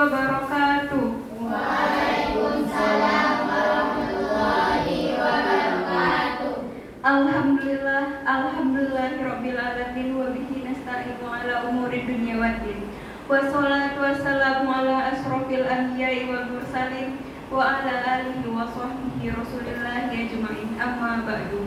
wabarakatuh. Waalaikumsalam warahmatullahi wabarakatuh. Alhamdulillahirabbil alamin wa bihi nasta'inu ala umuri dunya waddin. Wassalatu wassalamu ala asrofil anbiya'i wal mursalin wa ala alihi wa sahbihi rasulillahi ajma'in. Amma ba'du.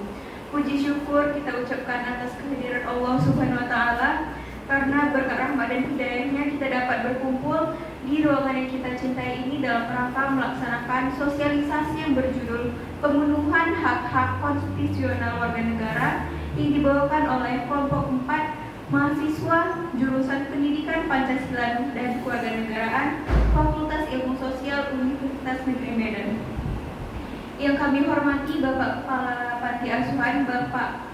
Puji syukur kita ucapkan atas kehadiran Allah Subhanahu wa taala, karena berkat rahmat dan hidayahnya kita dapat berkumpul di ruangan yang kita cintai ini dalam rangka melaksanakan sosialisasi yang berjudul Pemenuhan Hak-Hak Konstitusional Warga Negara yang dibawakan oleh kelompok 4 mahasiswa jurusan Pendidikan Pancasila dan Kewarganegaraan Fakultas Ilmu Sosial Universitas Negeri Medan. Yang kami hormati Bapak Kepala Panti Asuhan Bapak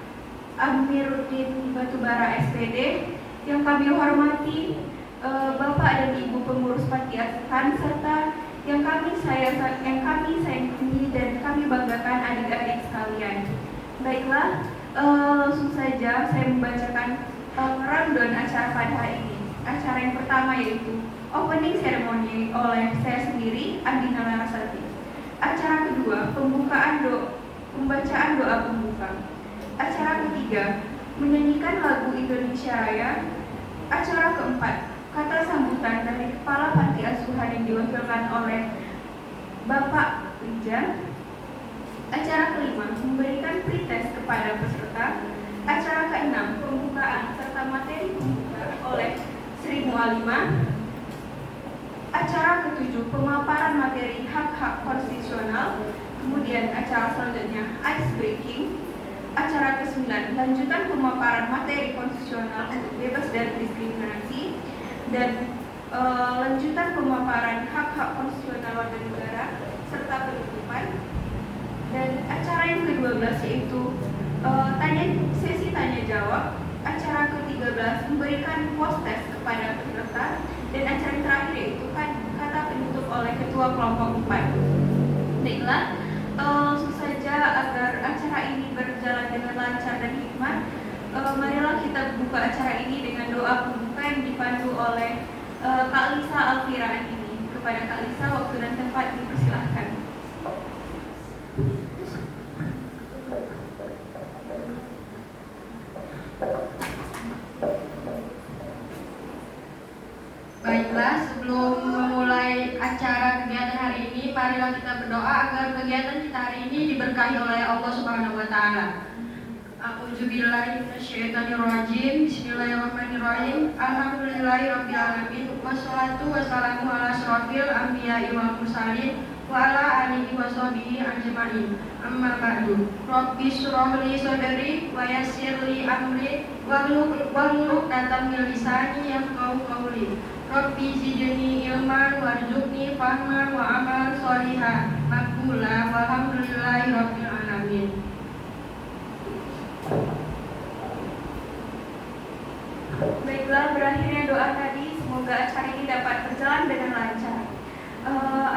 Amiruddin Batubara SPD, yang kami hormati Bapak dan Ibu pengurus Panti Asuhan, serta yang kami sayangi dan kami banggakan adik-adik sekalian. Baiklah, langsung saja saya membacakan rundown acara pada hari ini. Acara yang pertama yaitu opening ceremony oleh saya sendiri, Andina Larasati. Acara kedua, pembacaan doa pembuka. Acara ketiga, menyanyikan lagu Indonesia Raya. Acara keempat, kata sambutan dari Kepala Panti Asuhan yang diwakilkan oleh Bapak Rija. Acara kelima, memberikan pretest kepada peserta. Acara keenam, pembukaan serta materi pembuka oleh Sri Mualimah. Acara ketujuh, pemaparan materi hak-hak konstitusional. Kemudian acara selanjutnya, ice breaking. Acara ke-9, lanjutan pemaparan materi konstitusional untuk bebas dari diskriminasi. Dan lanjutan pemaparan hak-hak konstitusional warga negara serta penutupan. Dan acara yang ke-12 yaitu sesi tanya jawab. Acara ke-13 memberikan post test kepada peserta, dan acara yang terakhir yaitu kata penutup oleh ketua kelompok 4. Baiklah, langsung saja agar acara ini berjalan dengan lancar dan hikmat, marilah kita buka acara ini dengan doa pembuka yang dipandu oleh Kak Lisa Alfira ini. Kepada Kak Lisa, waktu dan tempat dipersilahkan. Baiklah, sebelum memulai acara kegiatan hari ini, marilah kita berdoa agar kegiatan kita hari ini diberkahi oleh Allah Subhanahu wa taala. A'udzubillahi minasyaitonirrajim. Bismillahirrahmanirrahim. Alhamdulillahirabbil alamin. Wassalatu wassalamu ala asyrofil anbiya'i wal mursalin wa ala alihi wa sahbihi ajma'in. Amma ba'du. Rabbi shrah li sadri wa yassir li amri wahlul 'uqdatam min lisani yafqahu qawli. Rabbi zidni ilman warzuqni fahman wa amalan sholihan maqbula walhamdulillahi rabbil alamin. Baiklah, berakhirnya doa tadi, semoga acara ini dapat berjalan dengan lancar.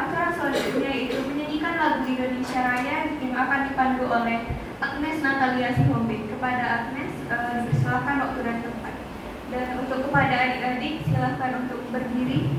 Acara selanjutnya yaitu menyanyikan lagu Indonesia Raya yang akan dipandu oleh Agnes Natalia Sihombing. Kepada Agnes, dipersilakan waktu dan tempat. Dan untuk kepada adik-adik, silakan untuk berdiri.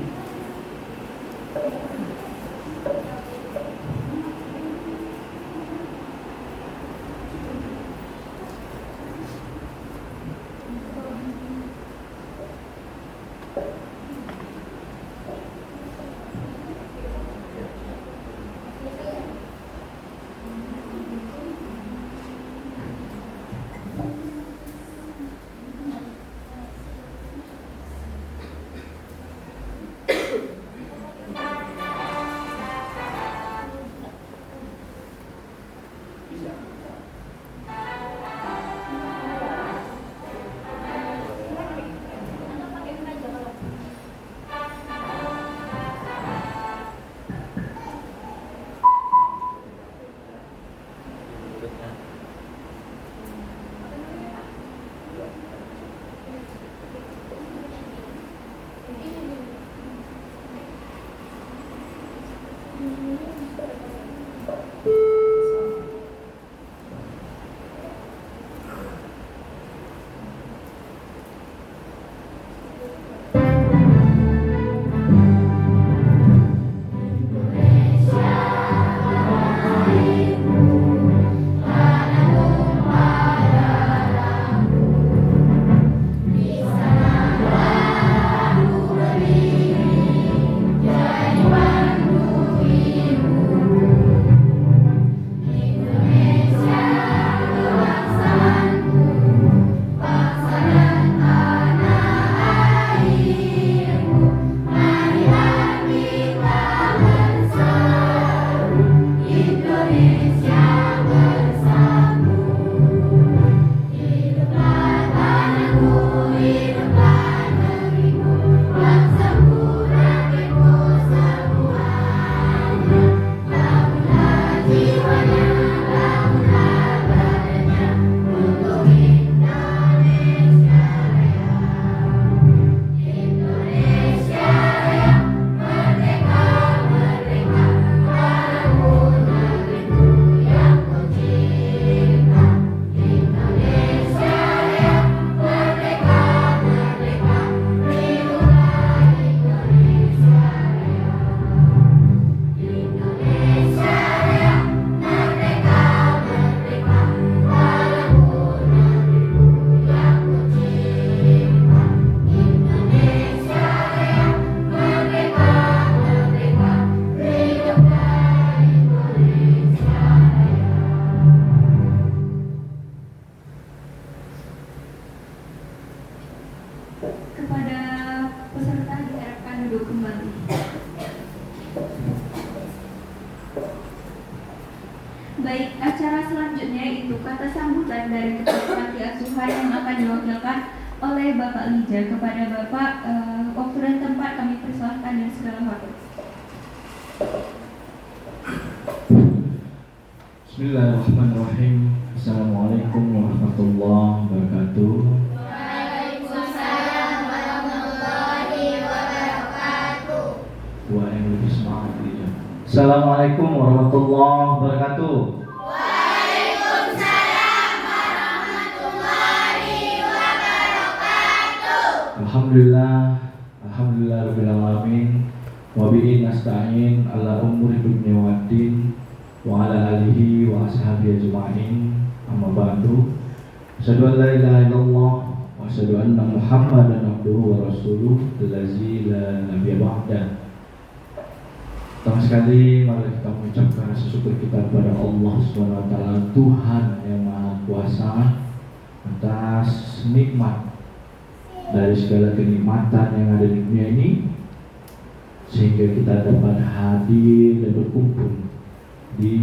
Baik, acara selanjutnya itu kata sambutan dari Ketua Panti Asuhan yang akan diwakilkan oleh Bapak Lija. Kepada Bapak, waktu dan tempat kami persilahkan dengan segala hormat. Bismillahirrahmanirrahim. Assalamualaikum warahmatullahi wabarakatuh. Waalaikumsalam warahmatullahi wabarakatuh. Dua yang lebih semangat ya. Assalamualaikum warahmatullahi wabarakatuh. Waalaikumsalam warahmatullahi wabarakatuh. Alhamdulillah rabbil alamin. Wa bihi nasta'in ala umuri dunya waddin wa ala alihi wa ashabihi ajma'in. Amma ba'du. Asyhadu an la ilaha illallah wa asyhadu anna Muhammadan abduhu wa rasuluh allazi la nabiyya ba'dah. Pertama sekali mari kita mengucapkan rasa syukur kita kepada Allah Subhanahu wa taala, Tuhan yang Maha Kuasa, atas nikmat dari segala kenikmatan yang ada di dunia ini, sehingga kita dapat hadir dan berkumpul di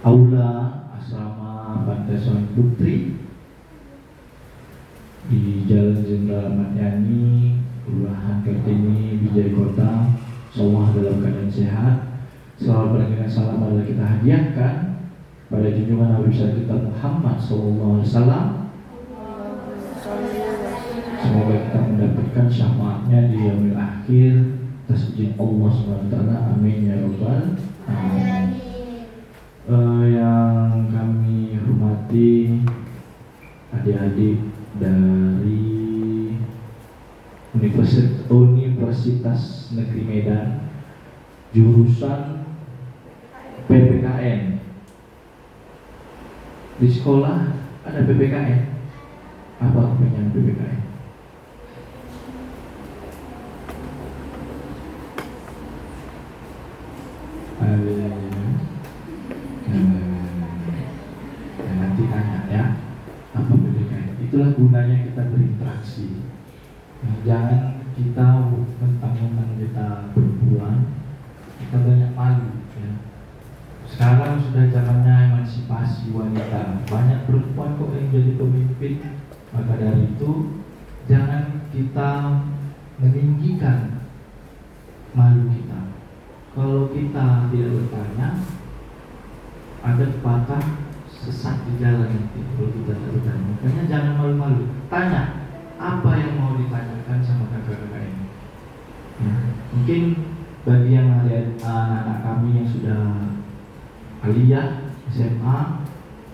aula asrama Pantai Suami Putri di Jalan Jenderal Ahmad Yani, Kelurahan Kartini, Bijaya Kota. Semua dalam keadaan sehat. Selalu dengan salam adalah kita hadiahkan pada junjungan Nabi besar kita Muhammad SAW. Semoga kita mendapatkan syafaatnya di yaumil akhir atas izin Allah SWT. Amin ya rabbal alamin. Yang kami hormati adik-adik dari Universitas Negeri Medan, jurusan PPKN. Di sekolah ada PPKN. Apa kepanjangan PPKN? Nanti tanya ya, apa PPKN? Itulah gunanya kita berinteraksi. Jangan kita mentang-mentang kita perempuan, kita banyak malu ya. Sekarang sudah zamannya emansipasi wanita, banyak perempuan kok yang jadi pemimpin. Maka dari itu jangan kita meninggikan malu kita. Kalau kita tidak bertanya, ada pepatah sesat di jalan nanti kalau kita tidak bertanya. Makanya jangan malu-malu, tanya apa yang mau ditanyakan sama kakak-kakak ini. Ya, mungkin bagi yang anak-anak kami yang sudah aliyah, SMA,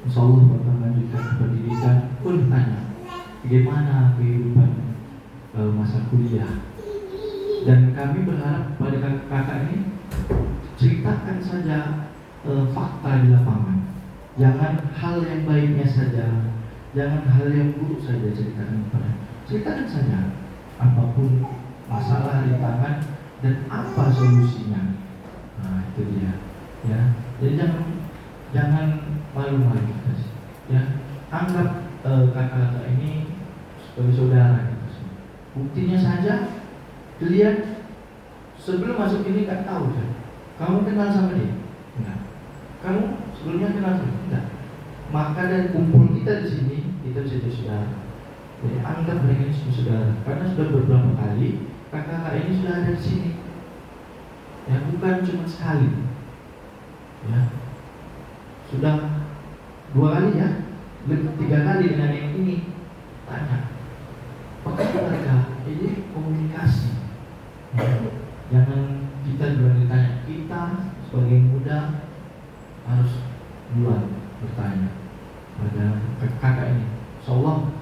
insya Allah bakal melanjutkan pendidikan, pun tanya bagaimana kehidupan masa kuliah. Dan kami berharap pada kakak-kakak ini ceritakan saja fakta di lapangan. Jangan hal yang baiknya saja, jangan hal yang buruk saja ceritakan kepada. Ceritakan saja apapun masalah rintangan dan apa solusinya. Nah itu dia. Ya, jadi jangan malu-malu guys. Ya, anggap kakak-kakak ini sebagai saudara gitu. Buktinya saja, lihat sebelum masuk ini kan tahu kan. Kamu kenal sama dia? Enggak. Kamu sebelumnya kenal sama dia? Enggak. Maka dari kumpul kita di sini kita bisa jadi saudara. Jadi anggap mereka ini saudara, karena sudah beberapa kali kakak-kakak ini sudah ada di sini. Ya bukan cuma sekali. Ya sudah 2 kali ya, 3 kali dengan yang ini. Tanya, apakah mereka ini komunikasi? Ya, jangan kita duluan ditanya. Kita sebagai muda harus duluan bertanya pada kakak ini. Insyaallah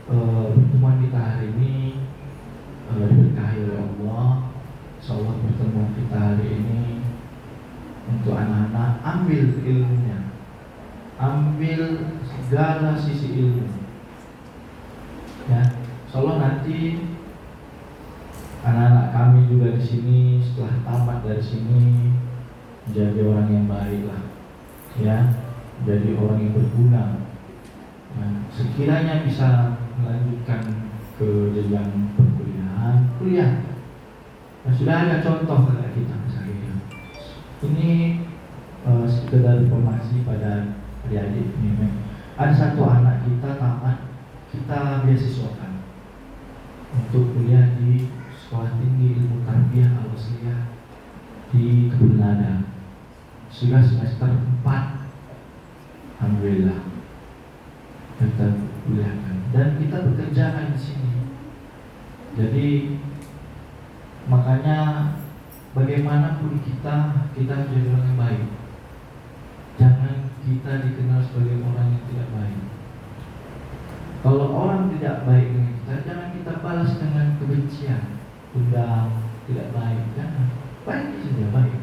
pertemuan kita hari ini diberkahi oleh Allah. Insyaallah pertemuan kita hari ini untuk anak-anak, ambil ilmunya, ambil segala sisi ilmu. Ya, insyaallah nanti anak-anak kami juga di sini setelah tamat dari sini menjadi orang yang baik lah, ya, menjadi orang yang berguna. Nah, sekiranya bisa melanjutkan ke jenjang perkuliahan, kuliah. Nah, sudah ada contoh kakak kita misalnya Ini sekedar informasi pada adik-adik ini. Ada satu anak kita tamat, kita beasiswakan untuk kuliah di Sekolah Tinggi Ilmu Tarbiyah Al-Wasliyah di Kebun Lada. Sudah semester 4, alhamdulillah kita kuliahkan dan kita bekerja kan di sini. Jadi makanya bagaimanapun kita menjadi orang yang baik. Jangan kita dikenal sebagai orang yang tidak baik. Kalau orang tidak baik dengan kita, jangan kita balas dengan kebencian, undang, tidak baik. Jangan, baik saja, baik.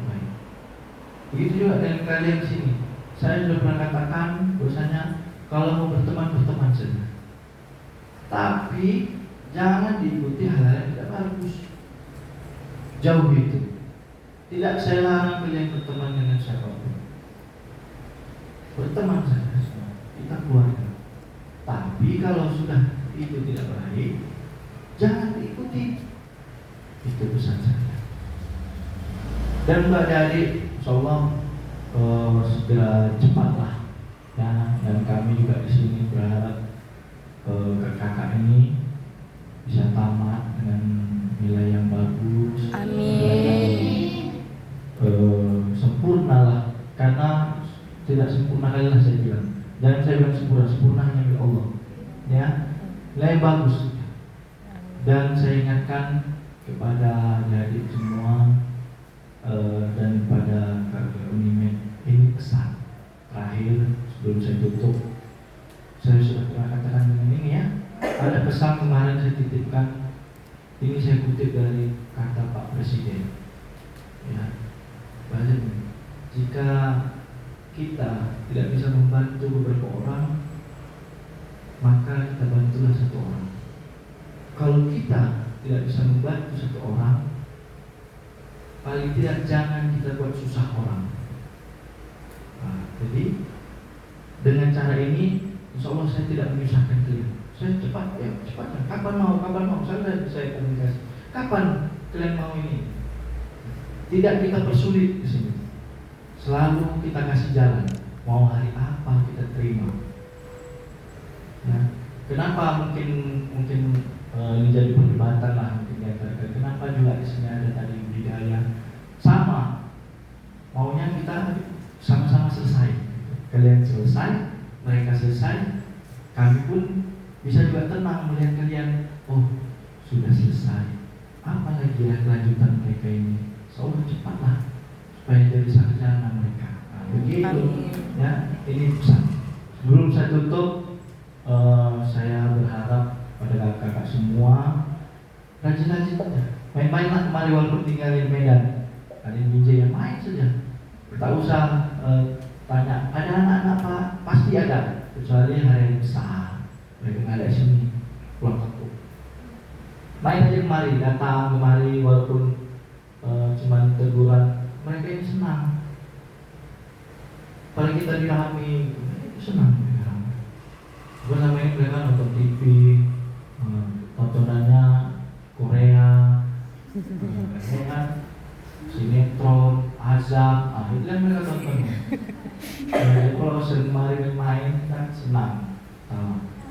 Begitu juga dengan kalian di sini. Saya sudah pernah katakan bahwasanya kalau mau berteman saja. Tapi jangan diikuti hal-hal yang tidak bagus. Jauh itu. Tidak saya larang kalian berteman dengan siapapun. Berteman saja semua. Kita keluarga. Tapi kalau sudah itu tidak baik, jangan diikuti. Itu pesan saya. Dan Mbak Adik, insyaallah segera cepatlah ya. Dan kami juga di sini berharap kakak ini bisa tamat dengan nilai yang bagus. Amin. Sempurnalah, karena tidak sempurna kalilah saya bilang. Jangan saya bilang sempurna hanya milik Allah. Ya, nilai bagus. Dan saya ingatkan kepada adik semua dan pada kakak Unimed, ini pesan terakhir sebelum saya tutup. Saya sudah pernah katakan ini ya. Ada pesan kemarin saya titipkan. Ini saya kutip dari kata Pak Presiden. Ya, banyak. Jika kita tidak bisa membantu beberapa orang, maka kita bantulah satu orang. Kalau kita tidak bisa membantu satu orang, paling tidak jangan kita buat susah orang. Nah, jadi dengan cara ini, insya Allah saya tidak menyusahkan kalian. Saya cepat. Kapan mau? Saya komunikasi. Kapan kalian mau ini? Tidak kita persulit di sini. Selalu kita kasih jalan. Mau hari apa kita terima. Ya. Kenapa mungkin ini jadi perdebatan lah mungkin ya. Kenapa juga di sini ada tadi budidaya sama. Maunya kita sama-sama selesai. Kalian selesai, mereka selesai, kami pun bisa juga tenang melihat kalian. Oh, sudah selesai. Apa lagi ya kelanjutan mereka ini? Seolah cepatlah supaya jadi sarjana mereka. Nah, begitu. Ya, ini pesan. Sebelum saya tutup, saya berharap pada kakak-kakak semua rajin-rajin saja. Main-mainlah kemari walaupun tinggal di Medan. Ada yang yang main saja. Tak usah tanya, ada anak-anak Pak? Pasti ada. Kecuali hari yang besar. Mereka nggak ada sini, pulang kampung. Main aja kemari, datang kemari walaupun cuma teguran, mereka ini senang. Kalau kita dirahami, senang mereka. Bersama ini mereka nonton TV, tontonannya Korea, sinetron, azab, itu yang mereka tonton. Kalau sering kemari main kan senang.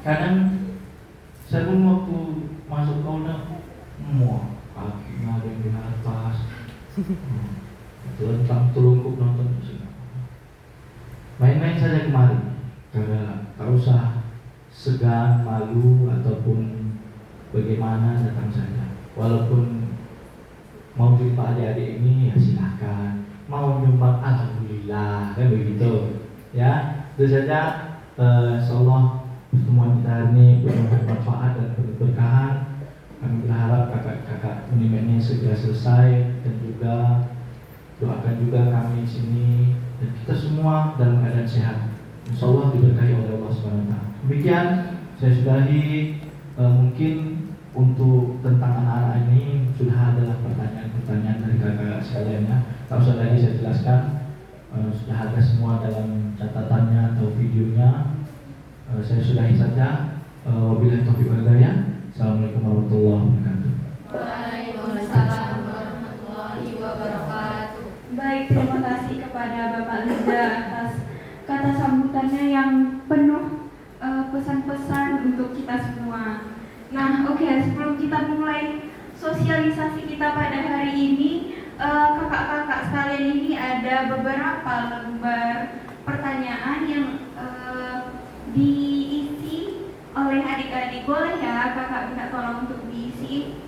Kadang saya pun waktu masuk kauna, kakinya ada yang di atas, tentang terungkup nonton musik. Main-main saja kemari, karena tak usah segan, malu ataupun bagaimana, datang saja. Walaupun mau jumpa adik-adik ini ya silahkan, mau nyumbang alhamdulillah, kan begitu. Ya, itu saja. Insyaallah pertemuan kita hari ini penuh bermanfaat dan penuh berkahan. Kami berharap kakak-kakak Unimed ini segera selesai, dan juga doakan juga kami di sini dan kita semua dalam keadaan sehat. Insyaallah diberkahi oleh Allah SWT. Demikian saya sudahi. Mungkin untuk tentang anak-anak ini sudah adalah pertanyaan-pertanyaan dari kakak sekalian ya. Tak usah lagi saya jelaskan. Sudah ada semua dalam catatannya atau videonya. Saya sudahi saja. Wabillahi taufiq wal hidayah. Assalamualaikum warahmatullahi wabarakatuh. Waalaikumsalam warahmatullahi wabarakatuh. Baik, terima kasih. kepada Bapak Liza atas kata sambutannya yang penuh pesan-pesan untuk kita semua. Nah, oke, sebelum kita mulai sosialisasi kita pada hari ini, kakak-kakak sekalian, ini ada beberapa lembar pertanyaan yang diisi oleh adik-adik. Boleh ya kakak minta tolong untuk diisi?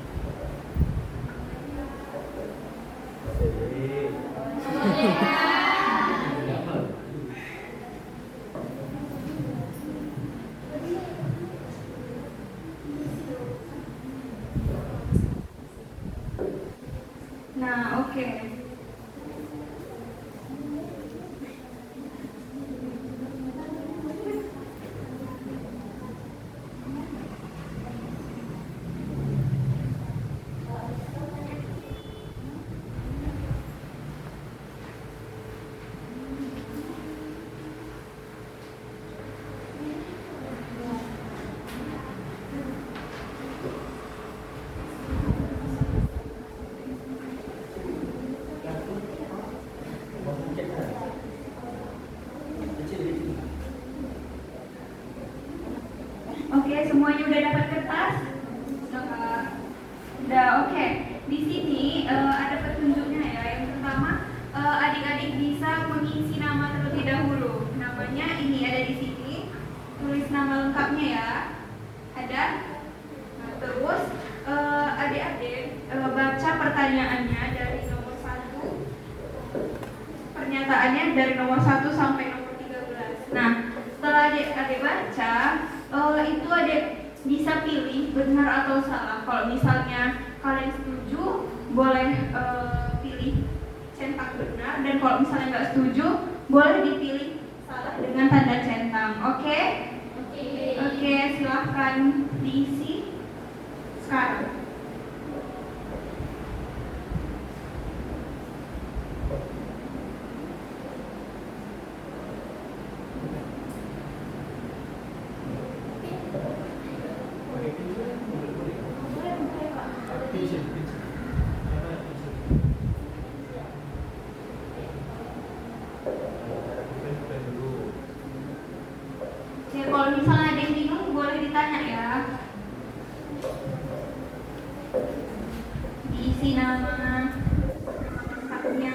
Nah, oke. Oke, semuanya udah dapat kertas? Udah, oke. Di sini ada petunjuknya ya. Yang pertama, adik-adik bisa mengisi nama terlebih dahulu. Namanya ini ada di sini. Tulis nama lengkapnya ya. Ada. Nah, terus adik-adik baca pertanyaannya dari nomor 1. Pernyataannya dari nomor 1 sampai nomor 13. Nah, setelah adik-adik baca, itu adik bisa pilih benar atau salah. Kalau misalnya kalian setuju, boleh pilih centang benar, dan kalau misalnya nggak setuju, boleh dipilih salah dengan tanda centang. Oke? Oke, silahkan diisi sekarang. Ya, kalau misalnya ada yang bingung boleh ditanya ya. Diisi nama lengkapnya.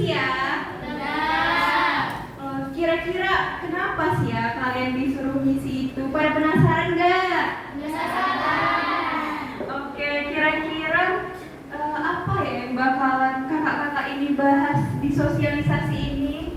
misi ya? Kira-kira kenapa sih ya kalian disuruh misi itu? Pada penasaran nggak? Oke, kira-kira apa ya yang bakalan kakak-kakak ini bahas di sosialisasi ini?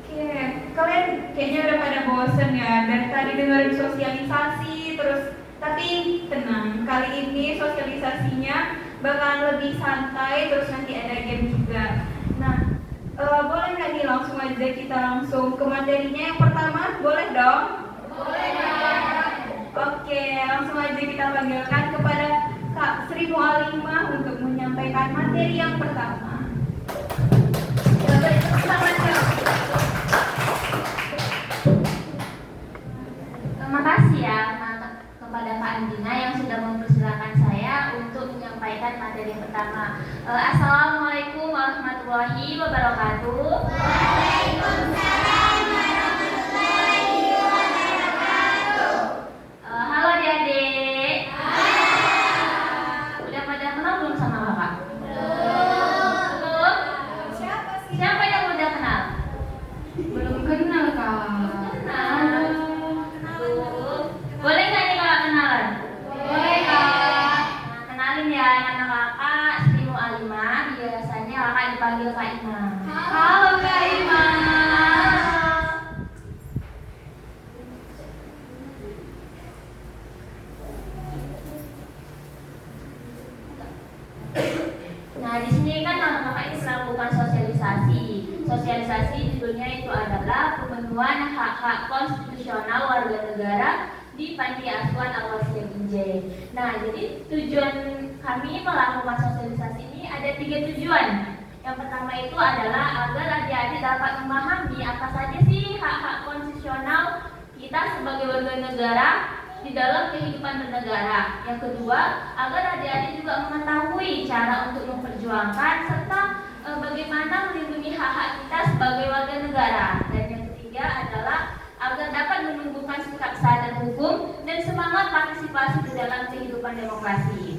Oke, kalian kayaknya udah pada bosen ya dari tadi dengerin sosialisasi terus. Tapi tenang, kali ini sosialisasinya bakalan lebih santai terus nanti ada game juga. Nah, boleh nggak nih langsung aja kita langsung ke materinya yang pertama? Boleh dong? Boleh dong. Oke, langsung aja kita panggilkan kepada Kak Sri Mualimah untuk menyampaikan materi yang pertama. Selamat siang. Terima kasih ya kepada Kak Andina yang sudah mempersilahkan saya untuk menyampaikan materi pertama. Assalamualaikum warahmatullahi wabarakatuh. Waalaikumsalam warahmatullahi wabarakatuh. Halo adik-adik. Udah pada kenal belum sama kakak? Belum. Siapa yang udah kenal? Belum kenal Kak. Kenal. Boleh nggak nih kakak kenalan? Boleh Kak. Nah, kenalin ya, nama kakak Sri Mualimah. Biasanya kakak dipanggil Kak Ima. Halo Kak Ima. Nah, di sini kan nama kakak ini melakukan sosialisasi. Sosialisasi judulnya itu adalah pemenuhan hak-hak konstitusional warga negara di Panti Asuhan Al-Wasliyah Binjai. Nah, jadi tujuan kami melakukan sosialisasi ini ada 3 tujuan. Yang pertama itu adalah agar adik-adik dapat memahami apa saja sih hak-hak konstitusional kita sebagai warga negara di dalam kehidupan bernegara. Yang kedua, agar adik-adik juga mengetahui cara untuk memperjuangkan serta bagaimana melindungi hak-hak kita sebagai warga negara. Dan yang ketiga adalah agar dapat menumbuhkan sikap sadar hukum dan semangat partisipasi di dalam kehidupan demokrasi.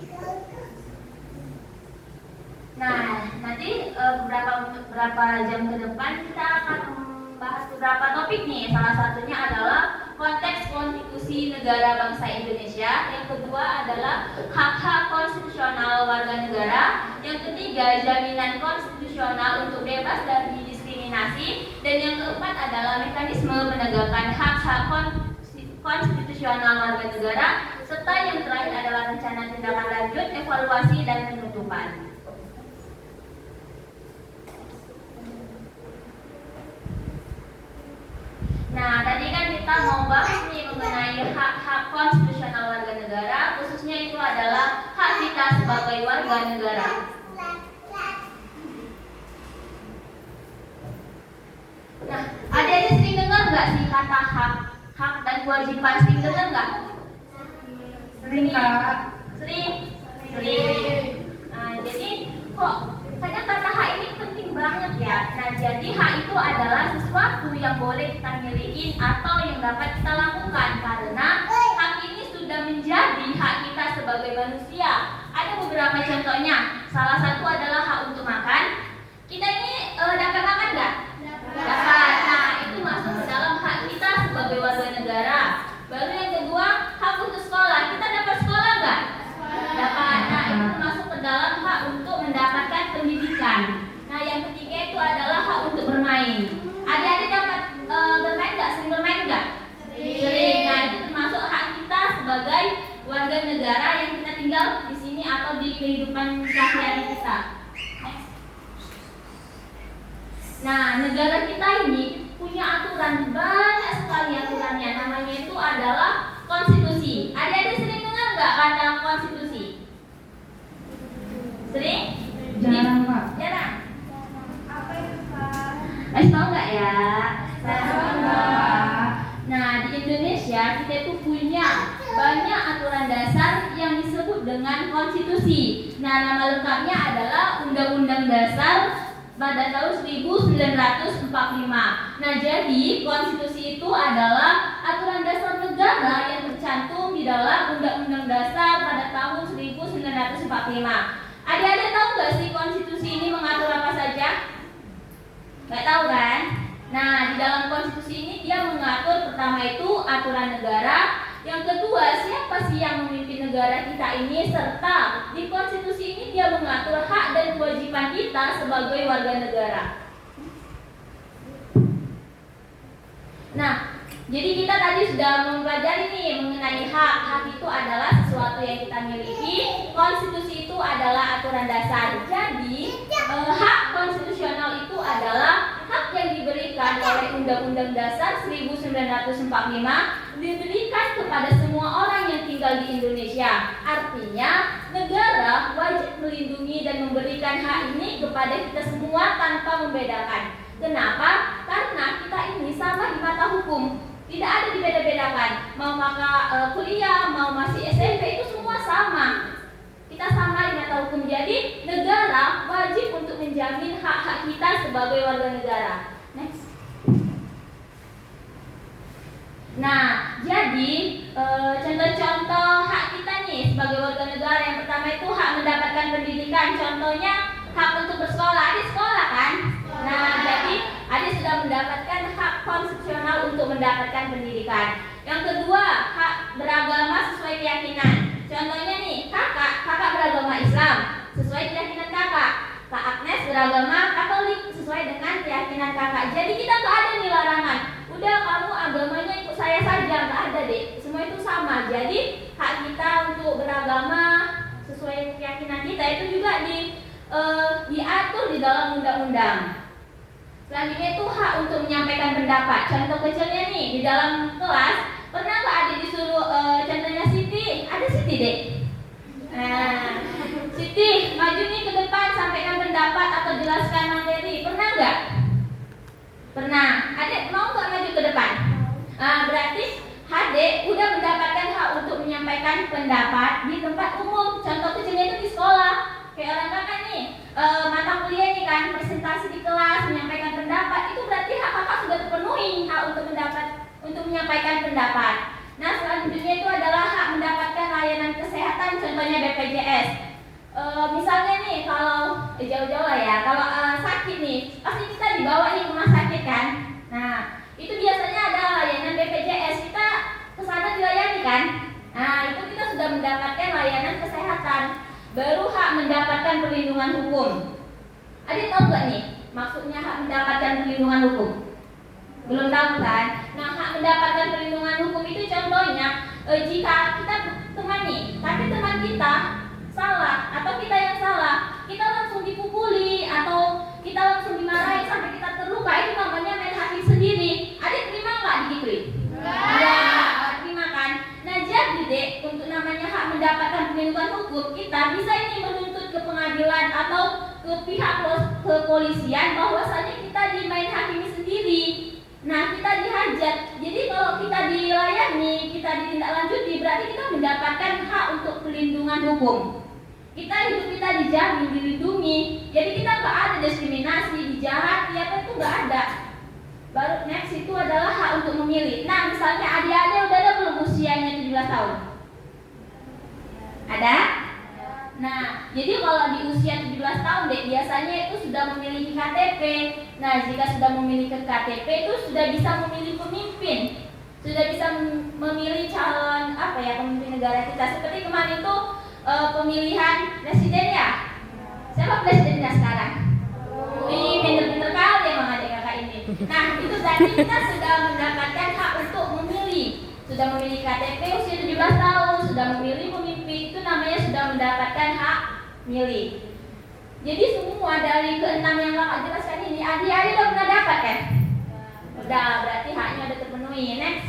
Nah, nanti beberapa jam ke depan kita akan membahas beberapa topik nih. Salah satunya adalah konteks konstitusi negara bangsa Indonesia. Yang kedua adalah hak-hak konstitusional warga negara. Yang ketiga, jaminan konstitusional untuk bebas dari diskriminasi. Dan yang keempat adalah mekanisme menegakkan hak-hak konstitusional warga negara. Serta yang terakhir adalah rencana tindakan lanjut, evaluasi, dan penutupan. Nah, tadi kan kita mau bahas nih mengenai hak-hak konstitusional warga negara, khususnya itu adalah hak kita sebagai warga negara. Nah, adik-adik sering dengar nggak sih kata hak dan kewajiban? Sering dengar nggak? Sering Kak. Sering. Nah, jadi kok kadang kata hak ini penting banget ya. Nah, jadi hak itu adalah sesuatu yang boleh kita miliki atau yang dapat kita lakukan karena hak ini sudah menjadi hak kita sebagai manusia. Ada beberapa contohnya. Salah satu adalah hak untuk makan. Kita ini dapat makan nggak? Dapat. Nah, itu masuk ke dalam hak kita sebagai warga negara. Baru yang kedua, hak untuk sekolah. Kita dapat sekolah nggak? Dapat. Nah, itu masuk ke dalam hak untuk mendapatkan pendidikan. Nah, yang ketiga itu adalah hak untuk bermain. Adik-adik dapat bermain nggak? Sering bermain nggak? Sering. Nah, itu termasuk hak kita sebagai warga negara yang kita tinggal di sini atau di kehidupan sehari-hari kita. Nah, negara kita ini punya aturan, banyak sekali aturannya. Namanya itu adalah konstitusi. Adik-adik sering dengar nggak kata konstitusi? Sering? Jarang Kak. Jarang. Apa itu Kak? Tahu nggak ya? Nah, di Indonesia kita itu punya banyak aturan dasar yang disebut dengan konstitusi. Nah, nama lengkapnya adalah Undang-Undang Dasar pada tahun 1945. Nah, jadi konstitusi itu adalah aturan dasar negara yang tercantum di dalam Undang-Undang Dasar pada tahun 1945. Adik-adik tahu nggak sih konstitusi ini mengatur apa saja? Nggak tahu kan? Nah, di dalam konstitusi ini dia mengatur pertama itu aturan negara, yang kedua siapa sih yang memimpin negara kita ini, serta di konstitusi ini dia mengatur hak dan kewajiban kita sebagai warga negara. Nah, jadi kita tadi sudah mempelajari nih mengenai hak. Hak itu adalah sesuatu yang kita miliki. Konstitusi itu adalah aturan dasar. Jadi hak konstitusional itu adalah hak yang diberikan oleh Undang-Undang Dasar 1945, diberikan kepada semua orang yang tinggal di Indonesia. Artinya negara wajib melindungi dan memberikan hak ini kepada kita semua tanpa membedakan. Kenapa? Karena kita ini sama di mata hukum. Tidak ada dibeda-bedakan. Mau maka kuliah, mau masih SMP, itu semua sama. Kita sama di mata hukum. Jadi negara wajib untuk menjamin hak-hak kita sebagai warga negara. Next. Nah, jadi contoh-contoh hak kita nih sebagai warga negara. Yang pertama itu hak mendapatkan pendidikan. Contohnya hak untuk bersekolah. Adik sekolah kan? Nah, jadi adik sudah mendapatkan hak konstitusional untuk mendapatkan pendidikan. Yang kedua, hak beragama sesuai keyakinan. Contohnya nih, kakak beragama Islam sesuai keyakinan kakak. Kak Agnes beragama Katolik sesuai dengan keyakinan kakak. Jadi kita nggak ada nih larangan. Udah kamu agamanya ikut saya saja, nggak ada deh. Semua itu sama. Jadi hak kita untuk beragama sesuai keyakinan kita itu juga diatur di dalam undang-undang. Selanjutnya itu hak untuk menyampaikan pendapat. Contoh kecilnya nih, di dalam kelas pernah nggak adik disuruh contohnya Siti, ada Siti deh. Nah, Siti maju nih ke depan sampaikan pendapat atau jelaskan materi, pernah nggak? Pernah. Adik mau nggak maju ke depan? Nah, berarti adik udah mendapatkan hak untuk menyampaikan pendapat di tempat umum. Contoh kecilnya itu di sekolah. Kayak orang kakak nih, mata kuliah nih kan, presentasi di kelas, menyampaikan pendapat, itu berarti hak kakak sudah terpenuhi, hak untuk menyampaikan pendapat. Nah, selanjutnya itu adalah hak mendapatkan layanan kesehatan, contohnya BPJS. Misalnya nih, kalau jauh-jauh lah ya, kalau sakit nih, pasti kita dibawa nih ke rumah sakit kan. Nah, itu biasanya ada layanan BPJS, kita kesana dilayani kan. Nah, itu kita sudah mendapatkan layanan kesehatan. Baru hak mendapatkan perlindungan hukum. Adik tahu nggak nih maksudnya hak mendapatkan perlindungan hukum? Belum tahu kan? Nah, hak mendapatkan perlindungan hukum itu contohnya jika kita teman nih, tapi teman kita salah atau kita yang salah, kita langsung dipukuli atau kita langsung dimarahi sampai kita terluka, itu namanya main hakim sendiri. Adik terima nggak digituin? Nggak terima kan? Nah, jadi dek, untuk namanya hak mendapatkan perlindungan hukum, kita bisa ini menuntut ke pengadilan atau ke pihak kepolisian bahwasanya kita dimain hakimi sendiri. Nah, kita dihajat. Jadi kalau kita dilayani, kita ditindaklanjuti, berarti kita mendapatkan hak untuk perlindungan hukum. Hidup kita dijamin, dilindungi. Jadi kita nggak ada diskriminasi, dijahati, apa itu nggak ada. Baru next itu adalah hak untuk memilih. Nah, misalnya adik-adik udah ada belum usianya 17 tahun? Ada? Nah, jadi kalau di usia 17 tahun deh, biasanya itu sudah memiliki KTP. Nah, jika sudah memiliki KTP itu sudah bisa memilih pemimpin. Sudah bisa memilih calon pemimpin negara kita. Seperti kemarin itu pemilihan presiden ya. Siapa presidennya sekarang? Wih, pinter-pinter kali emang adik kakak ini. Nah, itu tadi kita sudah mendapatkan hak untuk memilih. Sudah memilih KTP usia 17 tahun, sudah memilih pemimpin, itu namanya sudah mendapatkan hak milih. Jadi semua dari keenam yang kakak jelaskan ini, adik-adik udah pernah dapat kan? Udah, berarti haknya udah terpenuhi. Next.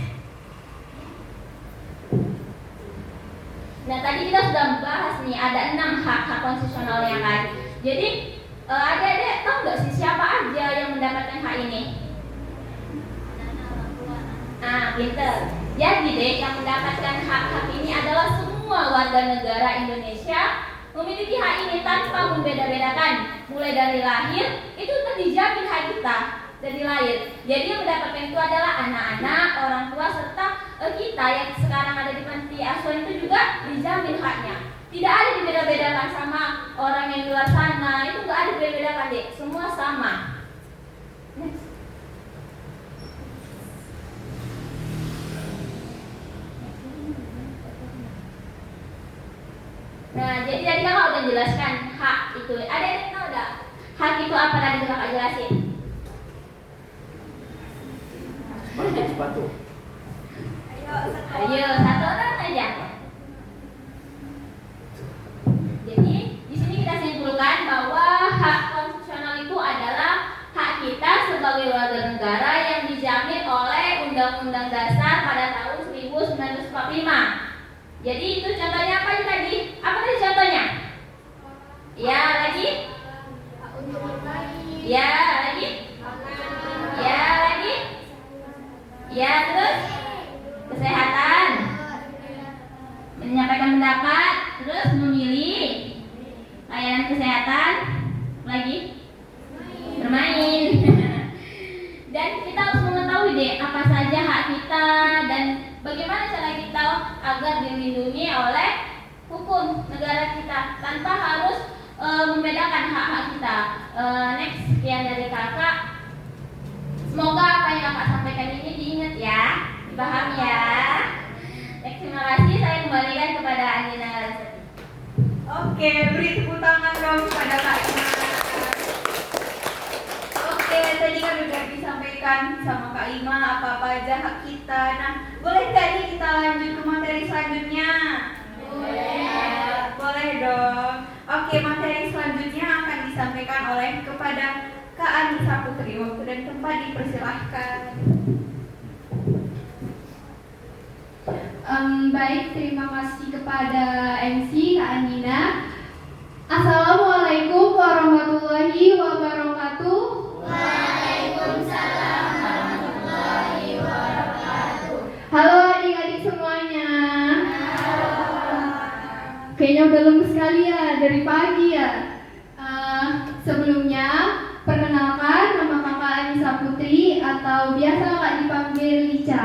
Nah, tadi kita sudah membahas nih, ada 6 hak konstitusionalnya kan. Jadi adik-adik tahu nggak sih siapa aja yang mendapatkan hak ini? Nah, pinter. Jadi deh, yang mendapatkan hak-hak ini adalah semua warga negara Indonesia memiliki hak ini tanpa membeda-bedakan. Mulai dari lahir, itu sudah dijamin hak kita dari lahir. Jadi yang mendapatkan itu adalah anak-anak, orang tua, serta kita yang sekarang ada di panti asuhan itu juga dijamin haknya. Tidak ada dibeda-bedakan sama orang yang di luar sana, itu nggak ada dibeda-bedakan deh, semua sama. menjelaskan hak itu. Ada yang tahu nggak? Hak itu apa tadi kakak jelasin? Sepatu. Ayo, satu orang aja. Jadi di sini kita simpulkan bahwa hak konstitusional itu adalah hak kita sebagai warga negara yang dijamin oleh Undang-Undang Dasar pada tahun 1945. Jadi itu contohnya apa tadi? Apa tadi contohnya? Ya, lagi? Ya, lagi? Ya, lagi? Ya, terus? Kesehatan, menyampaikan pendapat, terus memilih, layanan kesehatan, lagi? Bermain. Dan kita harus mengetahui deh apa saja hak kita dan bagaimana cara kita agar dilindungi oleh hukum negara kita tanpa harus membedakan hak-hak kita. Next, sekian dari kakak. Semoga apa yang kakak sampaikan ini diingat ya, dipaham ya. Next, terima kasih. Saya kembalikan kepada Anina Larasati. Oke, beri tepuk tangan dong kepada Kak Ima. Oke, tadi kan udah disampaikan sama Kak Ima apa-apa aja hak kita. Nah, boleh nggak nih kita lanjut ke materi selanjutnya? Boleh dong. Oke, materi selanjutnya akan disampaikan oleh kepada Kak Anissa Putri. Waktu dan tempat dipersilahkan. Baik, terima kasih kepada MC Kak Anina. Assalamualaikum warahmatullahi wabarakatuh. Waalaikumsalam warahmatullahi wabarakatuh. Halo adik-adik semuanya. Kayaknya udah lemes sekali ya dari pagi ya. Sebelumnya perkenalkan, nama kakak Anissa Putri atau biasa kak dipanggil Ica.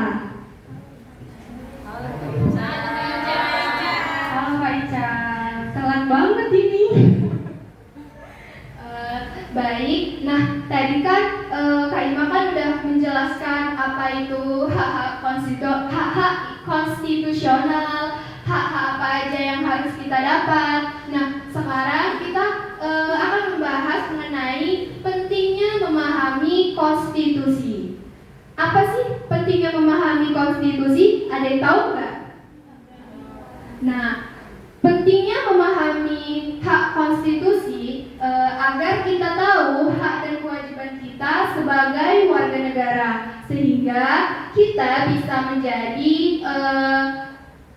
Halo Kak Ica, telat banget ini. Baik, nah tadi kan Kak Ima kan udah menjelaskan apa itu hak-hak konstitusional, hak-hak apa aja yang harus kita dapat. Nah sekarang kita akan membahas mengenai pentingnya memahami konstitusi. Apa sih pentingnya memahami konstitusi? Ada yang tahu nggak? Nah, pentingnya memahami hak konstitusi agar kita tahu hak dan kewajiban kita sebagai warga negara, sehingga kita bisa menjadi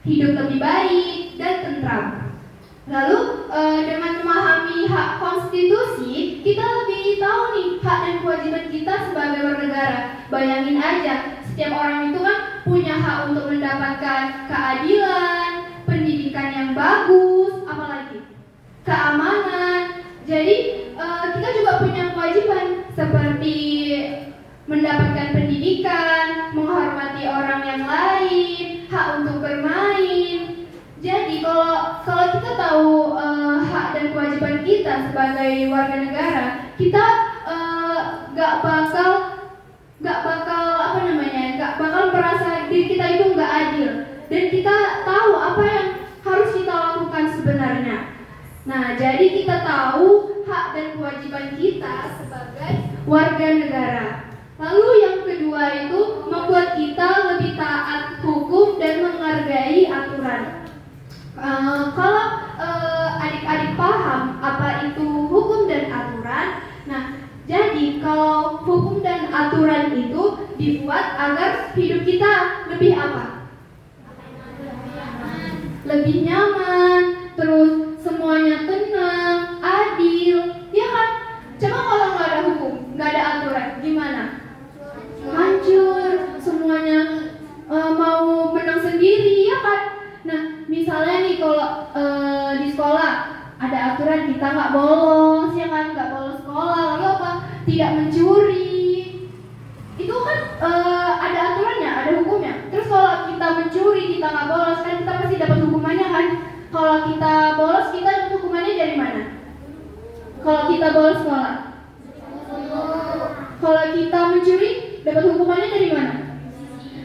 hidup lebih baik dan tentram. Lalu dengan memahami hak konstitusi, kita lebih tahu nih hak dan kewajiban kita sebagai warga negara. Bayangin aja, setiap orang itu kan punya hak untuk mendapatkan keadilan, pendidikan yang bagus, apalagi keamanan. Jadi kita juga punya kewajiban seperti mendapatkan pendidikan, menghormati orang yang lain, hak untuk bermain. Jadi kalau kita tahu hak dan kewajiban kita sebagai warga negara, kita nggak bakal merasa diri kita itu nggak adil, dan kita tahu apa yang harus kita lakukan sebenarnya. Nah, jadi kita tahu hak dan kewajiban kita sebagai warga negara. Lalu yang kedua itu membuat kita lebih taat hukum dan menghargai aturan. Kalau adik-adik paham apa itu hukum dan aturan, nah jadi kalau hukum dan aturan itu dibuat agar hidup kita lebih apa? Lebih nyaman, terus semuanya tenang, adil, ya kan? Coba kalau nggak ada hukum, nggak ada aturan, gimana? Hancur, semuanya mau menang sendiri, ya kan? Nah, misalnya nih kalau di sekolah ada aturan kita nggak bolos, ya kan? Nggak bolos sekolah, lalu apa? Tidak mencuri. Itu kan ada aturannya, ada hukumnya. Terus kalau kita mencuri, kita nggak bolos, kan kita pasti dapat hukumannya kan? Kalau kita bolos, kita dapat hukumannya dari mana? Kalau kita bolos sekolah. Kalau kita mencuri, dapat hukumannya dari mana?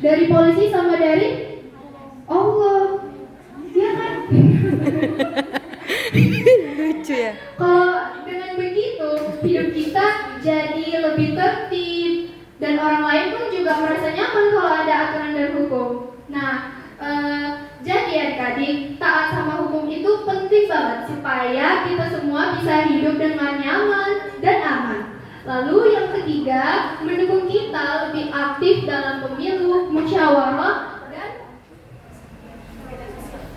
Dari polisi sama dari Allah. Iya kan? Lucu tertib, dan orang lain pun juga merasa nyaman kalau ada aturan dan hukum. Nah, jadi adik-adik, taat sama hukum itu penting banget supaya kita semua bisa hidup dengan nyaman dan aman. Lalu yang ketiga, mendukung kita lebih aktif dalam pemilu, musyawarah, dan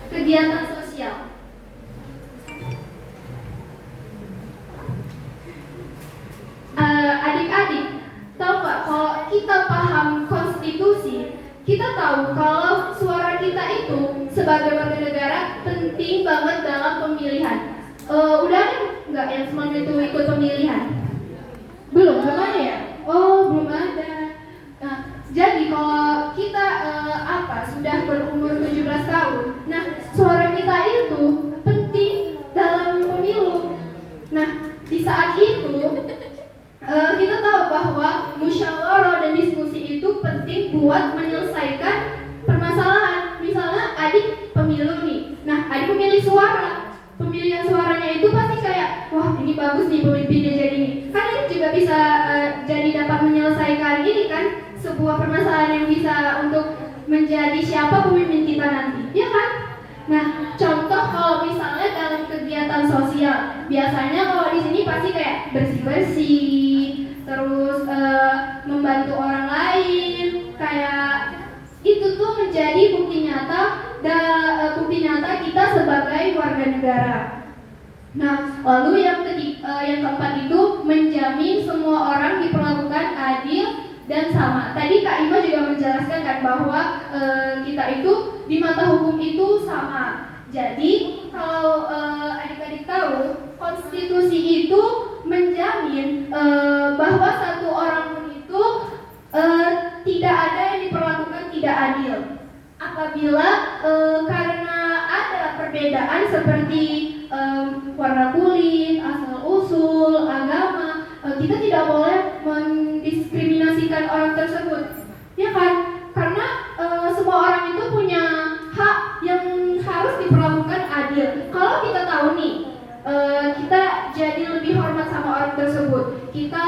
kegiatan sosial. Adik-adik, tahu nggak kalau kita paham konstitusi, kita tahu kalau suara kita itu sebagai warga negara penting banget dalam pemilihan. Udah ada nggak yang semua itu ikut pemilihan? Belum ada ya? Oh, belum ada. Nah, jadi kalau kita sudah berumur 17 tahun, nah suara kita itu penting dalam pemilu. Nah, di saat itu kita tahu bahwa musyawarah dan diskusi itu penting buat menyelesaikan permasalahan. Misalnya adik pemilu nih, nah adik memilih suara, pemilihan suaranya itu pasti kayak, wah ini bagus nih pemimpinnya jadi ini. Kan ini juga bisa jadi dapat menyelesaikan ini kan, sebuah permasalahan yang bisa untuk menjadi siapa pemimpin kita nanti, ya kan? Nah, contoh kalau misalnya dalam kegiatan sosial, biasanya kalau di sini pasti kayak bersih-bersih, terus membantu orang lain, kayak itu tuh menjadi bukti nyata kita sebagai warga negara. Nah, lalu yang keempat itu menjamin semua orang diperlakukan adil dan sama. Tadi Kak Ima juga menjelaskan kan bahwa kita itu di mata hukum itu sama. Jadi kalau adik-adik tahu, konstitusi itu menjamin bahwa satu orang pun itu tidak ada yang diperlakukan tidak adil. Apabila karena ada perbedaan seperti warna kulit, asal usul, agama, kita tidak boleh mendiskriminasikan orang tersebut, ya kan? Karena semua orang itu punya hak yang harus diperlakukan adil. Kalau kita tahu nih, kita jadi lebih hormat sama orang tersebut, kita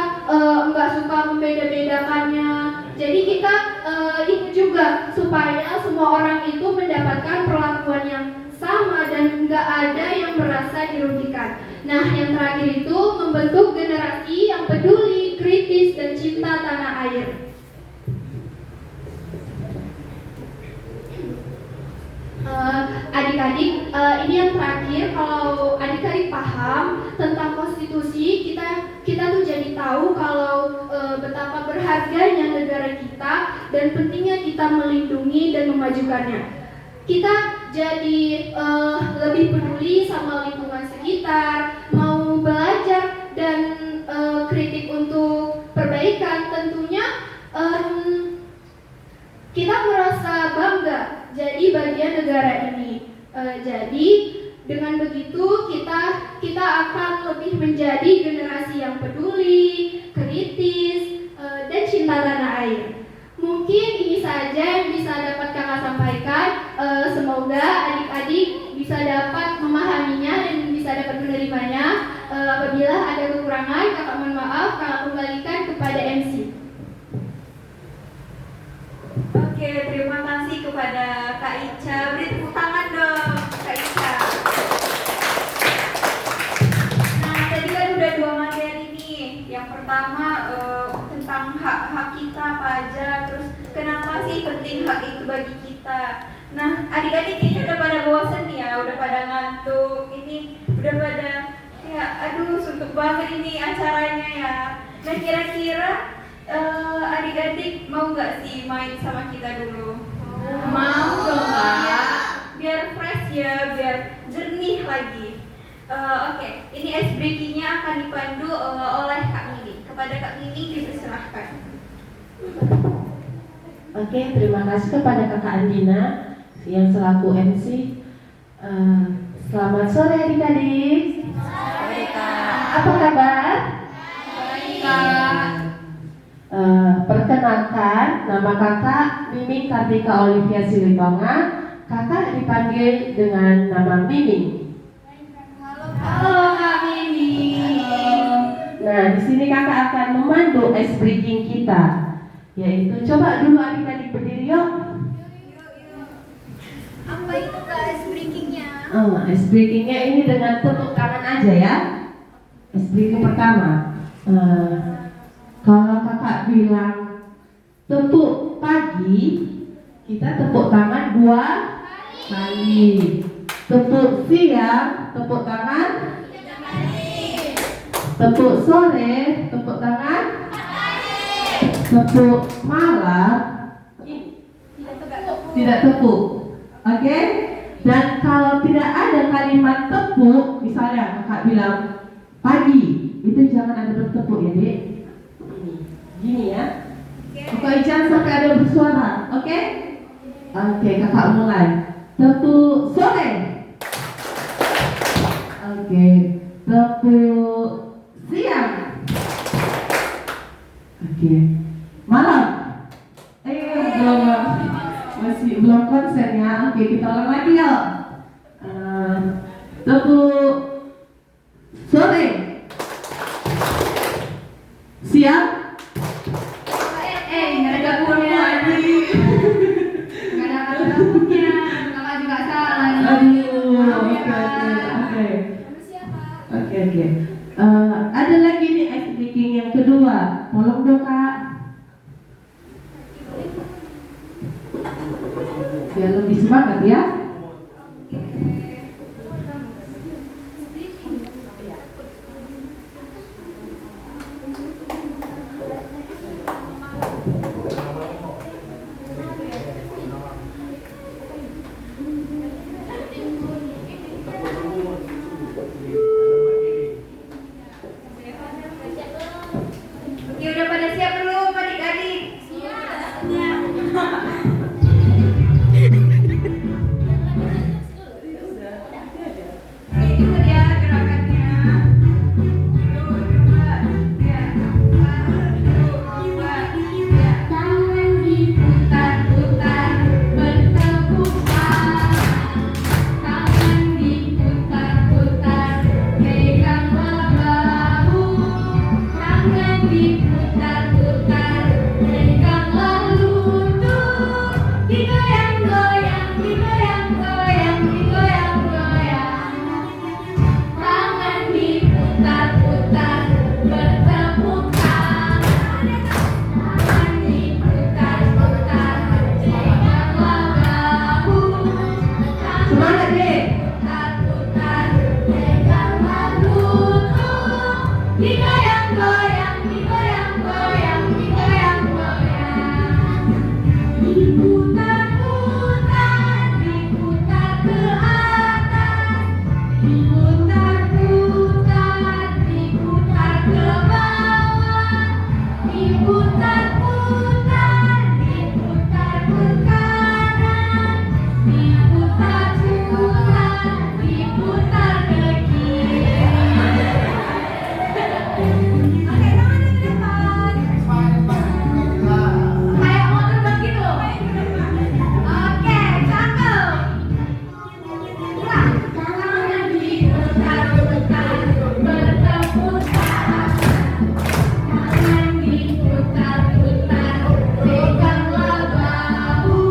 nggak suka membeda-bedakannya. Jadi kita itu juga supaya semua orang itu mendapatkan perlakuan yang sama dan nggak ada yang merasa dirugikan. Nah, yang terakhir itu membentuk generasi yang peduli, kritis, dan cinta tanah air. Adik-adik, ini yang terakhir, kalau adik-adik paham tentang konstitusi, kita tuh jadi tahu kalau betapa berharganya negara kita dan pentingnya kita melindungi dan memajukannya. Kita jadi lebih peduli sama lingkungan sekitar, mau belajar dan kritik untuk perbaikan. Tentunya kita merasa bangga jadi bagian negara ini. Jadi dengan begitu kita akan lebih menjadi generasi yang peduli, kritis, dan cinta tanah air. Mungkin ini saja yang bisa dapat kakak sampaikan. Semoga adik-adik bisa dapat memahaminya dan bisa dapat menerimanya. Apabila ada kekurangan, kakak mohon maaf, kakak kembalikan kepada MC. Oke, terima kasih kepada Kak Ica. Beri tepuk tangan dong, Kak Ica. Nah, tadi kan udah 2 materi nih. Yang pertama tentang hak-hak kita apa aja. Terus kenapa sih penting hak itu bagi kita. Nah, adik-adik ini udah pada bosan nih ya, udah pada ngantuk. Ini udah pada ya, aduh suntuk banget ini acaranya ya. Nah, kira-kira adik-adik mau nggak sih main sama kita dulu? Mau dong, Kak. Biar fresh ya, biar jernih lagi. Oke, ini ice breaking-nya akan dipandu oleh Kak Mini. Kepada Kak Mini dipersilahkan. Oke, terima kasih kepada Kakak Andina yang selaku MC. Selamat sore adik-adik. Sore, Kak. Apa kabar? Baik, Kak. Perkenalkan, nama kakak Miming Kartika Olivia Silitonga. Kakak dipanggil dengan nama Miming. Halo Kak Mimi. Nah, di sini kakak akan memandu ice breaking kita, yaitu coba dulu adik-adik berdiri yuk. Apa itu ice breakingnya? Ice breakingnya ini dengan tepuk tangan aja ya. Ice breaking pertama, kalau kakak bilang tepuk pagi, kita tepuk tangan 2 kali. Tepuk siang, tepuk tangan 3 kali. tepuk sore, tepuk tangan tepuk malam, tidak tepuk. Oke? Dan kalau tidak ada kalimat tepuk, misalnya kakak bilang pagi, itu jangan ada bertepuk ya dek. Gini ya. Pokoknya jangan sampai ada bersuara. Oke? Oke, kakak mulai. Tepuk sore. Oke. Tepuk siang. Oke. Malam. Masih belum konsen ya. Oke, kita ulang lagi yuk. Tepuk sore. Siang. Nggak ada dapurnya. Nggak ada kata dapurnya. Kakak juga salah nih. Aduh, oke. Ada lagi nih ice breaking yang kedua. Tolong dong kak. Biar lebih semangat ya. Oke, udah pada siap belum adik-adik? Itu dia gerakannya. 2, 3. Tangan diputar-putar, bertepuk tangan. Tangan diputar-putar, peganglah bahu. Tangan diputar-putar, peganglah lutut. Digoyang-goyang, digoyang-goyang, digoyang-goyang. Tangan diputar-putar, bertepuk tangan. Tangan diputar-putar, peganglah bahu. Semangat deh. Diputar-putar, peganglah lutut. Digoyang-goyang, digoyang-goyang, digoyang-goyang. Diputar-putar, diputar ke atas. Diputar-putar, diputar ke bawah. Diputar-putar, diputar ke kanan. Diputar-putar, diputar ke kiri. Oke, tangannya ke depan. Kayak mau terbang gitu. Oke, cakep. Ulang. Tangan diputar-putar, bertepuk tangan. Tangan diputar-putar, peganglah bahu.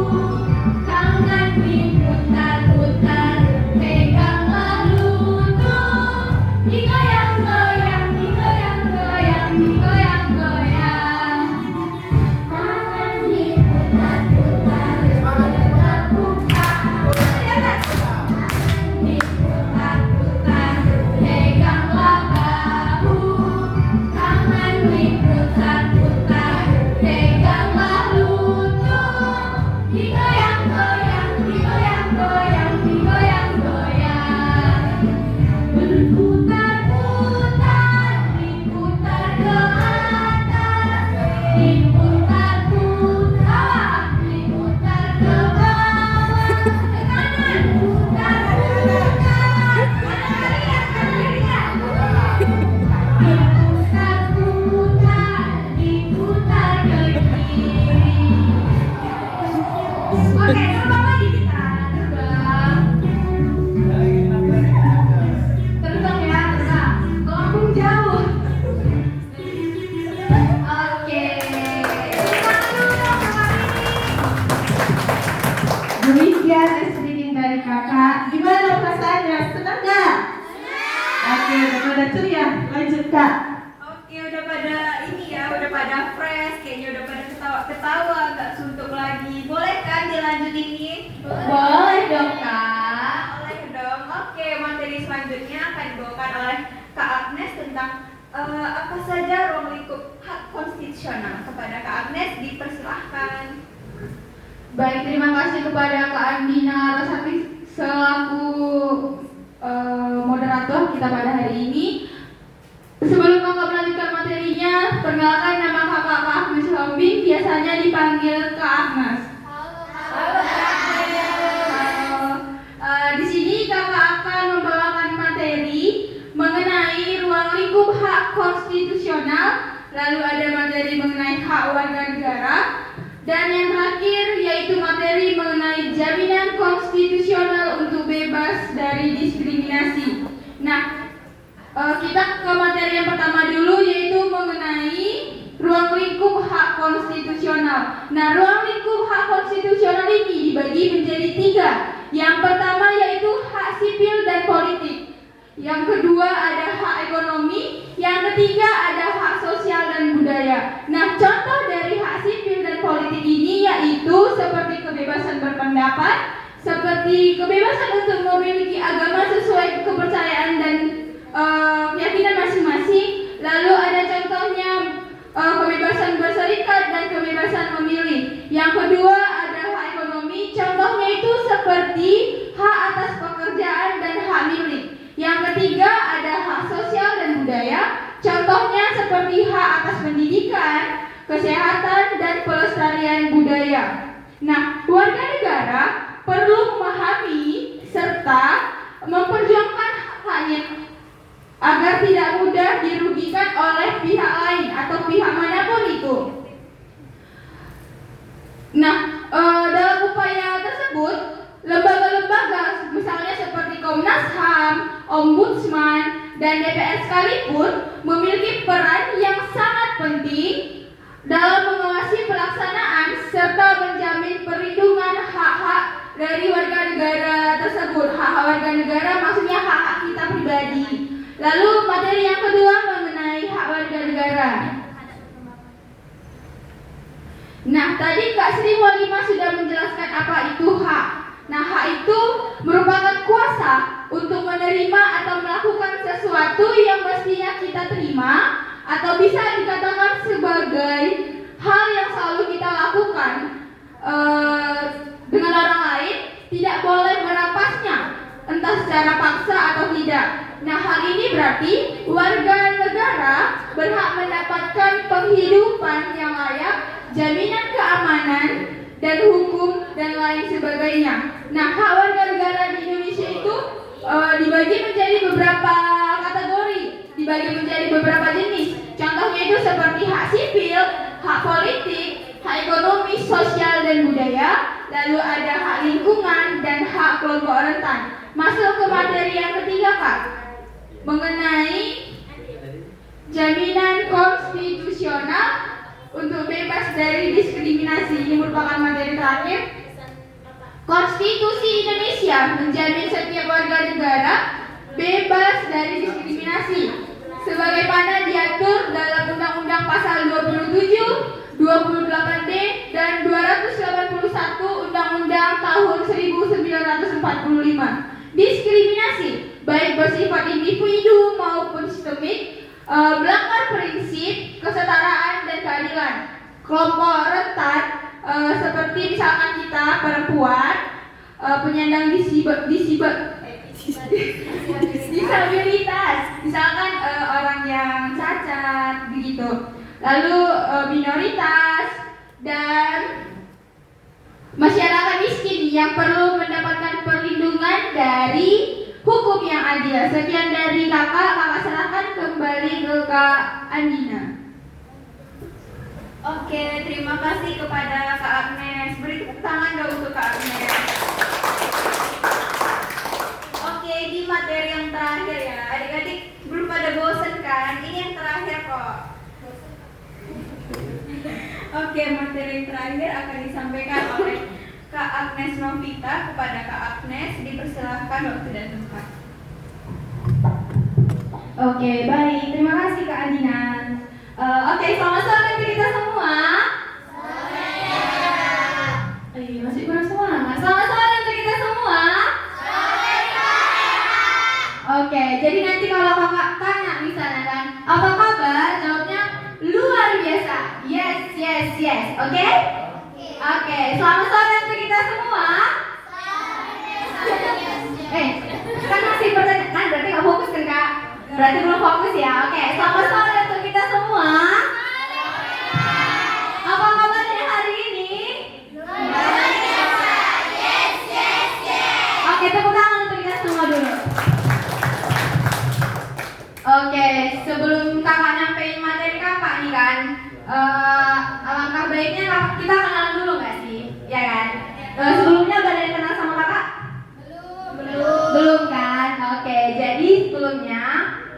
Tangan diputar-putar, peganglah lutut. Digoyang-goyang, digoyang-goyang, digoyang-goyang. Tangan diputar-putar, bertepuk tangan. Diputar-putar, peganglah bahu. Tangan diputar-putar, peganglah lutut. Digoyang-goyang, digoyang-goyang, digoyang-goyang. Berputar-putar, diputar ke atas. lanjut Kak. Oke, udah pada ini ya, udah pada fresh, kayaknya udah pada ketawa-ketawa, gak suntuk lagi. Boleh kan dilanjut ini? Boleh dong Kak. Boleh dong. Oke, materi selanjutnya akan dibawakan oleh Kak Agnes tentang apa saja ruang lingkup hak konstitusional. Kepada Kak Agnes dipersilahkan. Baik, terima kasih kepada Kak Andina Rosati selaku moderator kita pada hari ini. Sebelum kakak melanjutkan materinya, perkenalkan nama kakak Kak Agnes Hombing, biasanya dipanggil Kak Agnes. Halo Kak Agnes. Di sini kakak akan membawakan materi mengenai ruang lingkup hak konstitusional, lalu ada materi mengenai hak warga negara, dan yang terakhir yaitu materi mengenai jaminan konstitusional untuk bebas dari diskriminasi. Nah, kita ke materi yang pertama dulu, yaitu mengenai ruang lingkup hak konstitusional. Nah, ruang lingkup hak konstitusional ini dibagi menjadi 3. Yang pertama yaitu hak sipil dan politik. Yang kedua ada hak ekonomi. Yang ketiga ada hak sosial dan budaya. Nah, contoh dari hak sipil dan politik ini yaitu seperti kebebasan berpendapat, seperti kebebasan untuk memiliki agama sesuai kepercayaan dan keyakinan masing-masing. Lalu ada contohnya kebebasan berserikat dan kebebasan memilih. Yang kedua ada hak ekonomi, contohnya itu seperti hak atas pekerjaan dan hak milik. Yang ketiga ada hak sosial dan budaya, contohnya seperti hak atas pendidikan, kesehatan dan pelestarian budaya. Nah, warga negara perlu memahami serta memperjuangkan haknya agar tidak mudah dirugikan oleh pihak lain atau pihak manapun itu. Nah, dalam upaya tersebut, lembaga-lembaga misalnya seperti Komnas HAM, Ombudsman, dan DPR sekalipun memiliki peran yang sangat penting dalam mengawasi pelaksanaan serta menjamin perlindungan hak-hak dari warga negara tersebut. Hak-hak warga negara maksudnya hak-hak kita pribadi. Lalu materi yang kedua mengenai hak warga negara. Nah, tadi Kak Sri Mulyana sudah menjelaskan apa itu hak. Nah, hak itu merupakan kuasa untuk menerima atau melakukan sesuatu yang mestinya kita terima, atau bisa dikatakan sebagai hal yang selalu kita lakukan dengan orang lain, tidak boleh merapasnya, entah secara paksa atau tidak. Nah, hal ini berarti warga negara berhak mendapatkan penghidupan yang layak, jaminan keamanan dan hukum dan lain sebagainya. Nah, hak warga negara di Indonesia itu dibagi menjadi beberapa kategori, dibagi menjadi beberapa jenis. Contohnya itu seperti hak sipil, hak politik, hak ekonomi, sosial dan budaya, lalu ada hak lingkungan dan hak kelompok rentan. Masuk ke materi yang ketiga, Kak, mengenai jaminan konstitusional untuk bebas dari diskriminasi. Ini merupakan materi terakhir. Konstitusi Indonesia menjamin setiap warga negara bebas dari diskriminasi sebagaimana diatur dalam Undang-Undang Pasal 27, 28D dan 281 Undang-Undang tahun 1945. Diskriminasi baik bersifat individu maupun sistemik melanggar prinsip kesetaraan dan keadilan. Kelompok rentan seperti misalkan kita perempuan, penyandang disabilitas, misalkan orang yang cacat begitu. Lalu minoritas dan masyarakat miskin yang perlu mendapatkan perlindungan dari hukum yang adil. Sekian dari kakak serahkan kembali ke Kak Andina. Oke, terima kasih kepada Kak Agnes. Beri tepuk tangan dong untuk Kak Agnes. Oke, di materi yang terakhir ya, adik-adik belum pada bosen kan? Ini yang terakhir kok. Oke, materi yang terakhir akan disampaikan oleh Kak Agnes Novita. Kepada Kak Agnes dipersilahkan waktu dan tempat. Oke, baik. Terima kasih Kak Adina. Oke, selamat sore untuk kita semua. Masih kurang semangat. Selamat sore untuk kita semua. Oke, jadi nanti kalau kakak tanya misalnya kan, apa kabar? Jawabnya luar biasa. Yes, yes, yes. Oke? Oke, selamat sore untuk kita semua. Kan masih pertanyaan, berarti nggak fokus kan Kak? Berarti belum fokus ya. Oke, selamat sore untuk kita semua. Apa kabarnya hari ini? Oke, tepuk tangan untuk kita semua dulu. Oke, sebelum kakak nyampein materi kakak nih kan, alangkah baiknya kita kenalan dulu nggak sih? Ya kan? Sebelumnya ada yang kenal sama kakak? Belum kan? Oke, jadi sebelumnya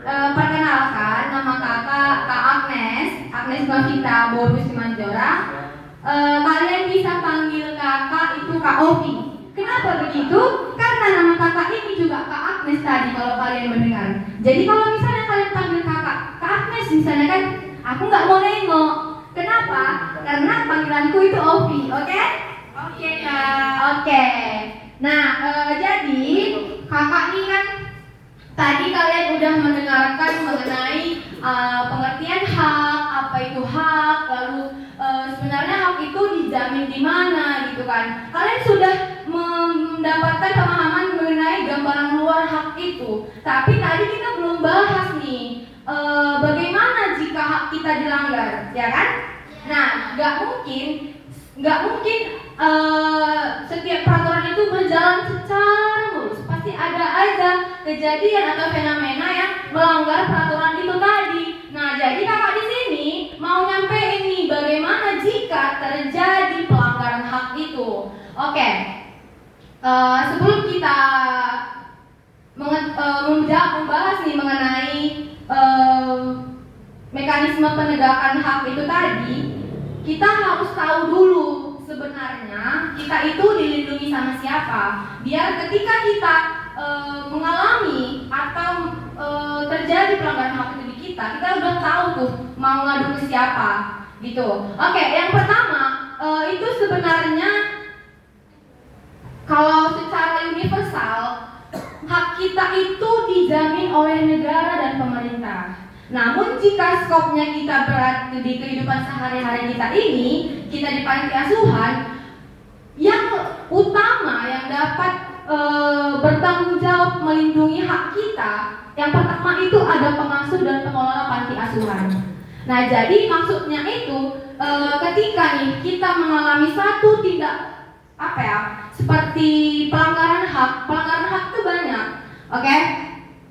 perkenalkan nama kakak Kak Agnes Novita Boru Simanjora. Kalian bisa panggil kakak itu Kak Ovi. Kenapa begitu? Karena nama kakak ini juga Kak Agnes tadi kalau kalian mendengar. Jadi kalau misalnya kalian panggil kakak Kak Agnes misalnya kan, aku nggak mau nengok. Kenapa? Karena panggilanku itu Ovi, oke? Oke Kak. Oke. Nah, jadi kakak ini kan tadi kalian udah mendengarkan mengenai pengertian hak, apa itu hak, lalu sebenarnya hak itu dijamin di mana gitu kan. Kalian sudah mendapatkan pemahaman mengenai gambaran luar hak itu. Tapi tadi kita belum bahas nih bagaimana jika hak kita dilanggar, ya kan? Nah, nggak mungkin setiap peraturan itu berjalan secara mulus. Pasti ada aja kejadian atau fenomena yang melanggar peraturan itu tadi. Nah, jadi kakak di sini mau nyampein nih bagaimana jika terjadi pelanggaran hak itu. Oke. Sebelum kita membahas nih mengenai mekanisme penegakan hak itu tadi, kita harus tahu dulu sebenarnya kita itu dilindungi sama siapa. Biar ketika kita mengalami atau terjadi pelanggaran hak itu di kita udah tahu tuh mau ngadu ke siapa gitu. Oke, yang pertama itu sebenarnya kalau secara universal hak kita itu dijamin oleh negara dan pemerintah. Namun jika skopnya kita berada di kehidupan sehari-hari kita ini, kita di panti asuhan, yang utama yang dapat bertanggung jawab melindungi hak kita, yang pertama itu ada pengasuh dan pengelola panti asuhan. Nah, jadi maksudnya itu ketika nih kita mengalami satu tindak seperti pelanggaran hak itu banyak, oke?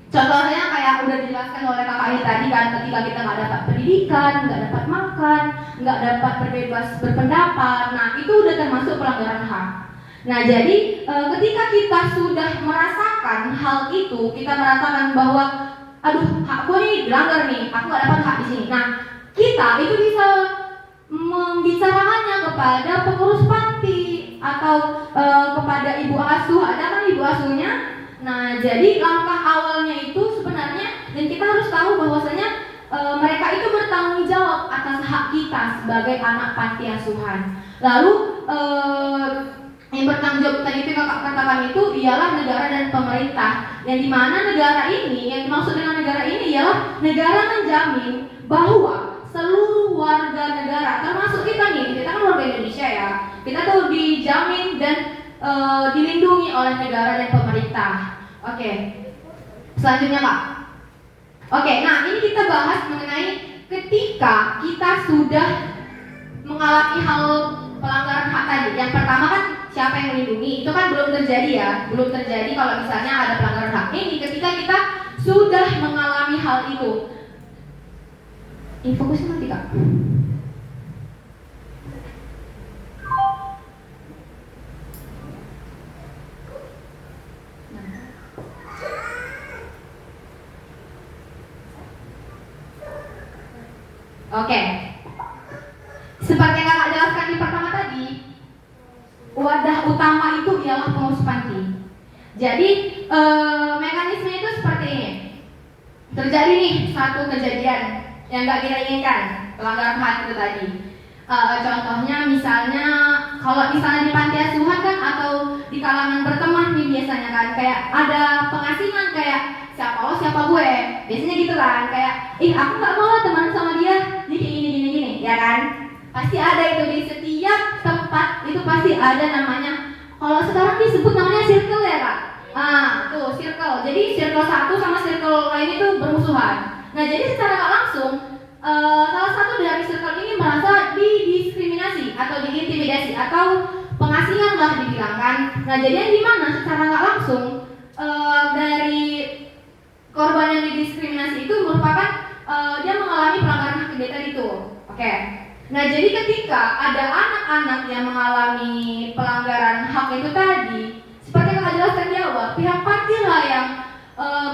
Contohnya kayak udah dijelaskan oleh kakak ini tadi kan, ketika kita nggak dapat pendidikan, nggak dapat makan, nggak dapat berbebas berpendapat, nah itu udah termasuk pelanggaran hak. Nah jadi ketika kita sudah merasakan hal itu, kita merasakan bahwa aduh hakku nih dilanggar nih, aku nggak dapat hak di sini. Nah kita itu bisa membicarakannya kepada pengurus panti atau kepada ibu asuh, ada kan ibu asuhnya. Nah, jadi langkah awalnya itu sebenarnya, dan kita harus tahu bahwasanya mereka itu bertanggung jawab atas hak kita sebagai anak panti asuhan. Lalu yang bertanggung jawab tadi itu kakak katakan itu ialah negara dan pemerintah. Yang dimana negara ini, yang dimaksud dengan negara ini ialah negara menjamin bahwa seluruh warga negara, termasuk kita nih, kita kan warga Indonesia ya, kita tuh dijamin dan dilindungi oleh negara dan pemerintah. Oke, selanjutnya Kak. Oke, nah ini kita bahas mengenai ketika kita sudah mengalami hal pelanggaran hak tadi. Yang pertama kan siapa yang melindungi, itu kan belum terjadi ya. Belum terjadi kalau misalnya ada pelanggaran hak ini ketika kita sudah mengalami hal itu. Ini fokusnya nanti Kak. Oke, seperti yang kakak jelaskan di pertama tadi, wadah utama itu ialah pengurus panti. Jadi mekanisme itu seperti ini. terjadi nih satu kejadian yang nggak kita inginkan, pelanggaran HAM itu tadi. Contohnya misalnya kalau misalnya di panti asuhan kan atau di kalangan berteman nih biasanya kan kayak ada pengasingan kayak siapa lo siapa gue, biasanya gitu kan kayak aku nggak mau lah teman sama dia, jadi gini ya kan, pasti ada itu di setiap tempat itu pasti ada namanya, kalau sekarang disebut namanya circle ya kak. Tuh circle, jadi circle satu sama circle lain itu bermusuhan. Nah jadi secara nggak langsung salah satu dari circle ini merasa didiskriminasi atau diintimidasi atau pengasingan lah dibilangkan. Nah jadi yang dimana secara nggak langsung dari korban yang didiskriminasi itu merupakan dia mengalami pelanggaran hak kegiatan itu. Oke. Nah jadi ketika ada anak-anak yang mengalami pelanggaran hak itu tadi, seperti yang saya jelaskan di awal, pihak panti lah yang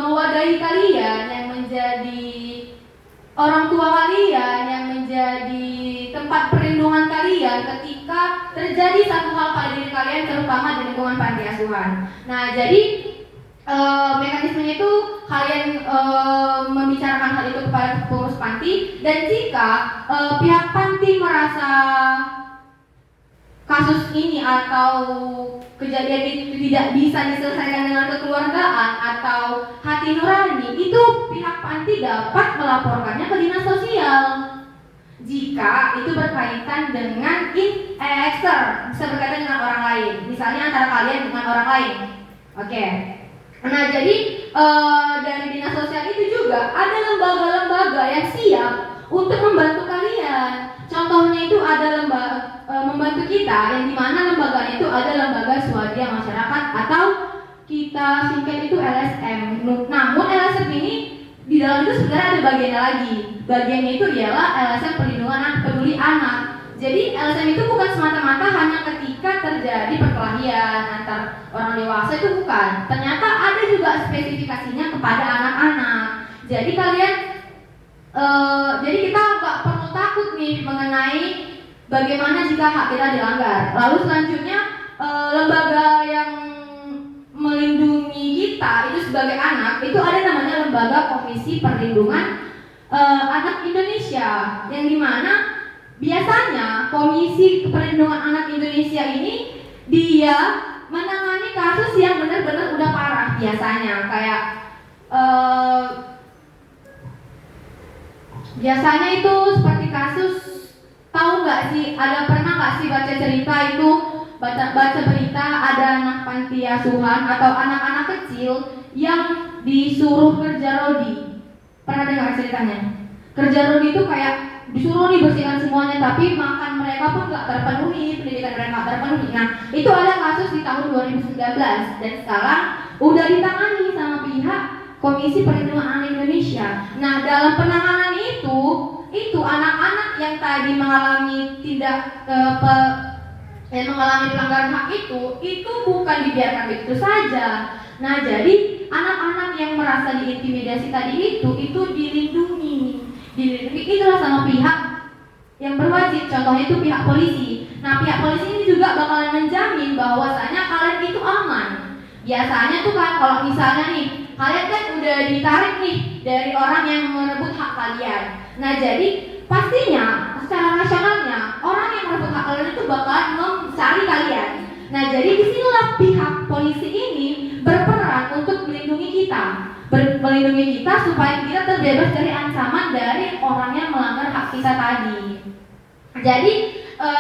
mewadahi kalian, yang menjadi orang tua kalian, yang menjadi tempat perlindungan kalian ketika terjadi satu hal pada diri kalian, terutama di lingkungan panti asuhan. Nah, jadi mekanismenya itu kalian membicarakan hal itu kepada pengurus panti, dan jika pihak panti merasa kasus ini atau kejadian itu tidak bisa diselesaikan dengan kekeluargaan atau hati nurani, itu pihak panti dapat melaporkannya ke dinas sosial jika itu berkaitan dengan bisa berkaitan dengan orang lain, misalnya antara kalian dengan orang lain. Oke. Nah jadi dari dinas sosial itu juga ada lembaga-lembaga yang siap untuk membantu kalian. Contohnya itu ada lembaga membantu kita yang dimana lembaganya itu ada lembaga swadaya masyarakat atau kita singkat itu LSM. Namun LSM ini di dalam itu sebenarnya ada bagiannya lagi. Bagiannya itu ialah LSM Perlindungan Anak Peduli Anak. Jadi LSM itu bukan semata-mata hanya ketika terjadi perkelahian antar orang dewasa, itu bukan. Ternyata ada juga spesifikasinya kepada anak-anak. Jadi kalian jadi kita nggak perlu takut nih mengenai bagaimana jika hak kita dilanggar. Lalu selanjutnya lembaga yang melindungi kita itu sebagai anak itu ada namanya Lembaga Komisi Perlindungan Anak Indonesia, yang dimana biasanya Komisi Perlindungan Anak Indonesia ini dia menangani kasus yang benar-benar udah parah biasanya, kayak biasanya itu seperti kasus, tahu nggak sih, pernah nggak sih baca cerita itu, baca berita ada anak panti asuhan atau anak-anak kecil yang disuruh kerja rodi. Pernah dengar ceritanya? Kerja rodi itu kayak disuruh nih bersihkan semuanya, tapi makan mereka pun nggak terpenuhi, pendidikan mereka nggak terpenuhi. Nah itu ada kasus di tahun 2019 dan sekarang udah ditangani sama pihak Komisi Perlindungan Anak Indonesia. Nah dalam penanganan itu anak-anak yang tadi mengalami mengalami pelanggaran hak itu bukan dibiarkan begitu saja. Nah jadi anak-anak yang merasa diintimidasi tadi itu dilindungi itulah sama pihak yang berwajib, contohnya itu pihak polisi. Nah pihak polisi ini juga bakalan menjamin bahwasanya kalian itu aman. Biasanya tuh kan kalau misalnya nih kalian kan udah ditarik nih dari orang yang merebut hak kalian. Nah jadi pastinya secara nasionalnya orang yang merebut hak kalian itu bakalan mencari kalian. Nah jadi disinilah pihak polisi ini berperan untuk melindungi kita supaya kita terbebas dari ancaman dari orang yang melanggar hak kita tadi. Jadi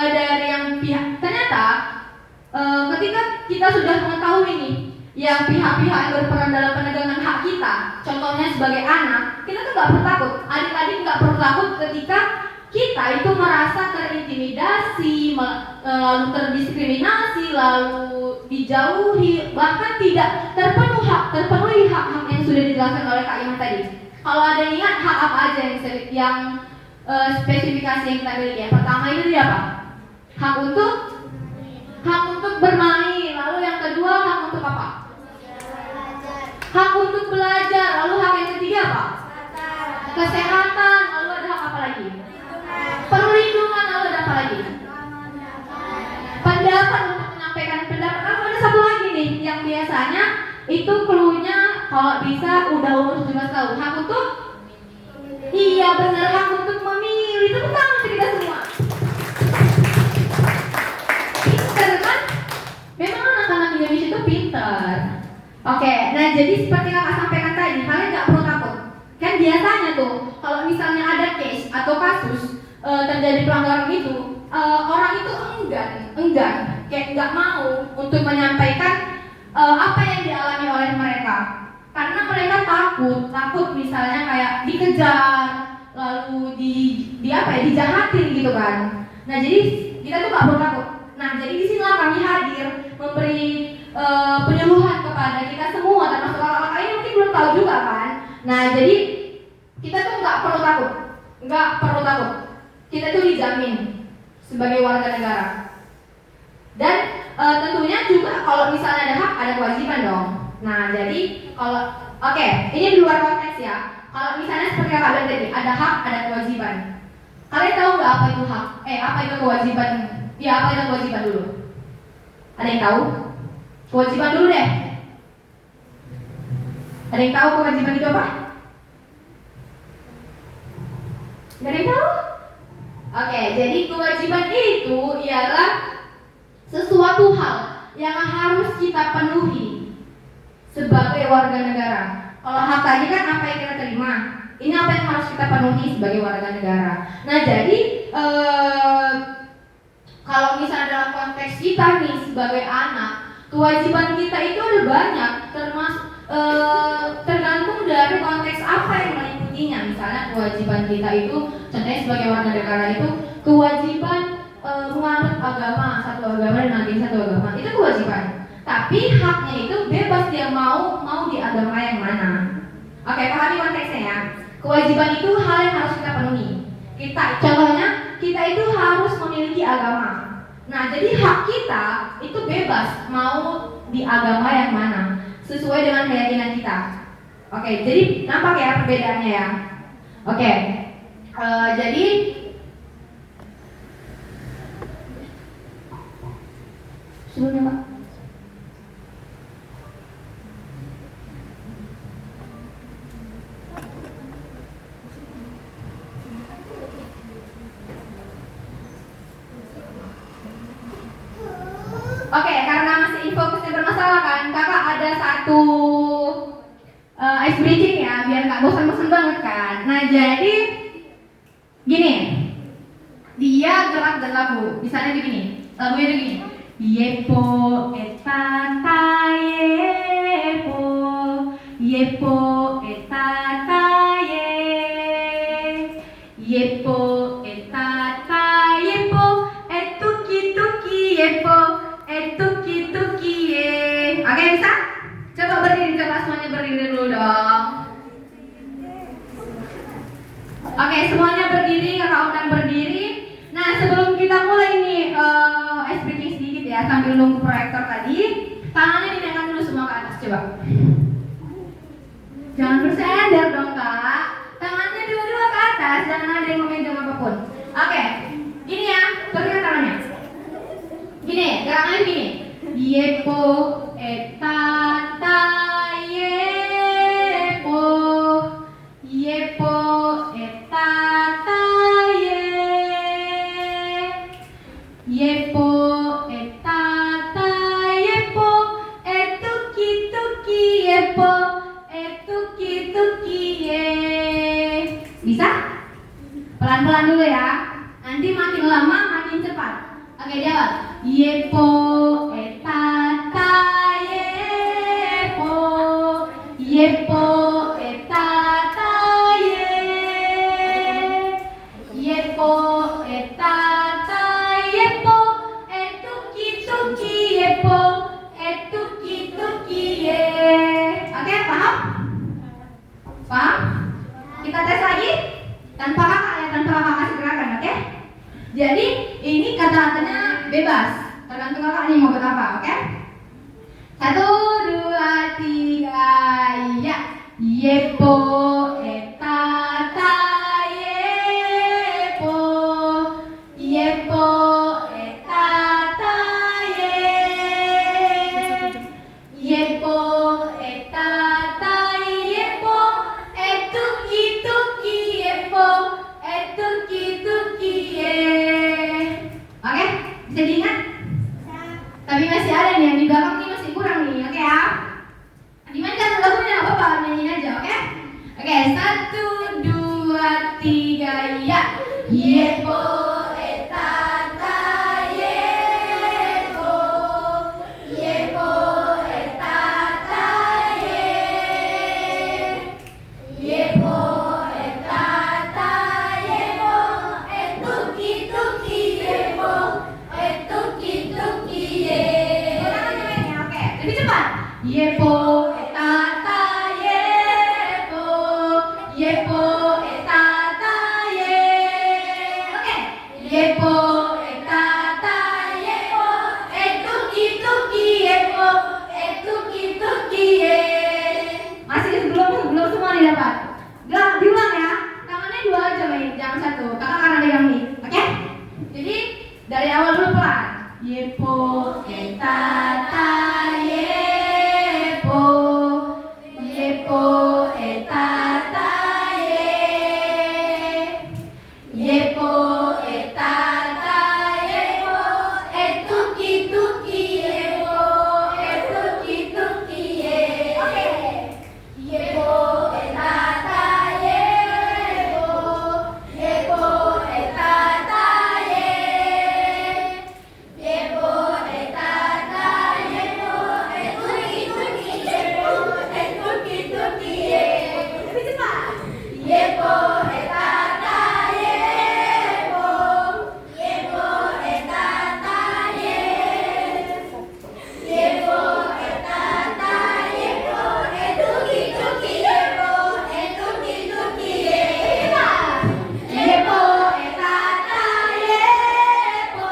dari yang pihak ternyata ketika kita sudah mengetahui nih yang pihak-pihak yang berperan dalam penegakan hak kita, contohnya sebagai anak, kita tuh nggak perlu takut. Adik-adik nggak perlu takut ketika kita itu merasa terintimidasi, lalu terdiskriminasi, lalu dijauhi, bahkan tidak terpenuhi hak-hak yang sudah dijelaskan oleh Kak Iman tadi. Kalau ada yang ingat hak apa aja yang spesifikasi yang kita miliki? Yang pertama itu dia apa? Hak untuk bermain. Lalu yang kedua hak untuk apa? Hak untuk belajar. Lalu hak yang ketiga apa? Kesehatan. Lalu ada hak apa lagi? Perlindungan. Lalu ada apa lagi? Pendapat, untuk menyampaikan pendapat. Lalu ada satu lagi nih yang biasanya itu clue-nya kalau bisa udah umur 17 tahun. Hak untuk iya benar, hak untuk memilih. Tepuk tangan untuk kita semua. Pinter kan? Memang anak-anak Indonesia itu pinter. Oke, nah jadi seperti kakak sampaikan tadi, kalian nggak perlu takut. Kan biasanya tuh, kalau misalnya ada case atau kasus terjadi pelanggaran itu, orang itu enggan, kayak nggak mau untuk menyampaikan apa yang dialami oleh mereka, karena mereka takut misalnya kayak dikejar, lalu dijahatin gitu kan. Nah jadi kita tuh nggak perlu takut. Nah jadi di sinilah kami hadir memberi penyuluhan kepada kita semua, termasuk kakak-kakak ini mungkin belum tahu juga kan. Nah jadi kita tuh nggak perlu takut. Kita tuh dijamin sebagai warga negara. Dan tentunya juga kalau misalnya ada hak, ada kewajiban dong. Nah jadi kalau ini di luar konteks ya. Kalau misalnya seperti kakak bilang tadi, ada hak, ada kewajiban. Kalian tahu nggak apa itu hak? Apa itu kewajiban? Ya apa itu kewajiban dulu? Ada yang tahu? Kewajiban dulu deh. Ada yang tahu kewajiban itu apa? Gak ada yang tahu? Oke, jadi kewajiban itu ialah sesuatu hal yang harus kita penuhi sebagai warga negara. Kalau hak tadi kan apa yang kita terima, ini apa yang harus kita penuhi sebagai warga negara. Nah jadi kalau misalnya dalam konteks kita nih sebagai anak, kewajiban kita itu ada banyak, termasuk tergantung dari konteks apa yang mengikutinya. Misalnya kewajiban kita itu, contohnya sebagai warga negara itu kewajiban menganut agama, satu agama dan agama satu agama, itu kewajiban. Tapi haknya itu bebas dia mau di agama yang mana. Oke, pahami konteksnya ya. Kewajiban itu hal yang harus kita penuhi. Contohnya kita itu harus memiliki agama. Nah, jadi hak kita itu bebas mau di agama yang mana, sesuai dengan keyakinan kita. Oke, jadi nampak ya perbedaannya ya. Oke, jadi sebelumnya Pak. Oke, karena masih info-info bermasalah kan, kakak ada satu ice breaking ya, biar nggak bosan-bosan banget kan. Nah jadi gini, dia gerak dan lagu, misalnya begini, lagunya itu gini. Yepo etata yepo, yepo etata yepo etata yepo, etuki tuki yepo, etuki tuki ye. Oke bisa? Coba berdiri, coba semuanya berdiri dulu dong. Oke, semuanya berdiri, kakak undang berdiri. Nah, sebelum kita mulai nih ice breaking sedikit ya, sambil nunggu proyektor tadi, tangannya dinaikkan dulu semua ke atas, coba. Jangan bersender dong kak, tangannya dua-dua ke atas, jangan ada yang memegang apapun. Oke, gini ya, turunkan tangannya. Gini, gerakannya gini. Yepo etata yepo, yepo etata yepo etata yepo, etuki tuki yepo, etuki tuki ye. Bisa? Pelan-pelan dulu ya. Nanti makin lama makin cepat. Oke, jawab. Yepo etata yepo, yepo etata yepo etata yepo, etuki tuki yepo, etuki tuki ye. Oke, paham? Paham? Kita tes lagi tanpa kakak ya, tanpa kakak kasih gerakan, oke? Jadi ini kata-katanya bebas, tergantung kakak nih mau buat apa, oke? 1, 2, 3, ya. Yepo etata yepo, yepo etata yepo etata Yepo etata yepo, yepo etata ye, yepo etata yepo, etuki tuki yepo, etuki tuki ye. Oke, lebih cepat. Yepo etata yepo, yepo etata ye. Oke, yepo etata yepo, etuki tuki yepo, etuki tuki ye. Masih belum semua didapat. Diulang ya. Tangannya 2 aja main, jangan 1. Kakak karena pegang nih. Oke? Jadi dari awal dulu pelan. Yepo etata yepo, yepo etata ye, yepo etata yepo, etuki tuki yepo, etuki tuki ye. Oke. Yepo etata yepo, yepo etata ye, yepo etata yepo, etuki tuki yepo, etuki tuki ye. Lebih cepat. Yepo etata yepo, yepo etata ye, yepo etata yepo, etuki tuki yepo, etuki tuki ye. Yepo etata yepo,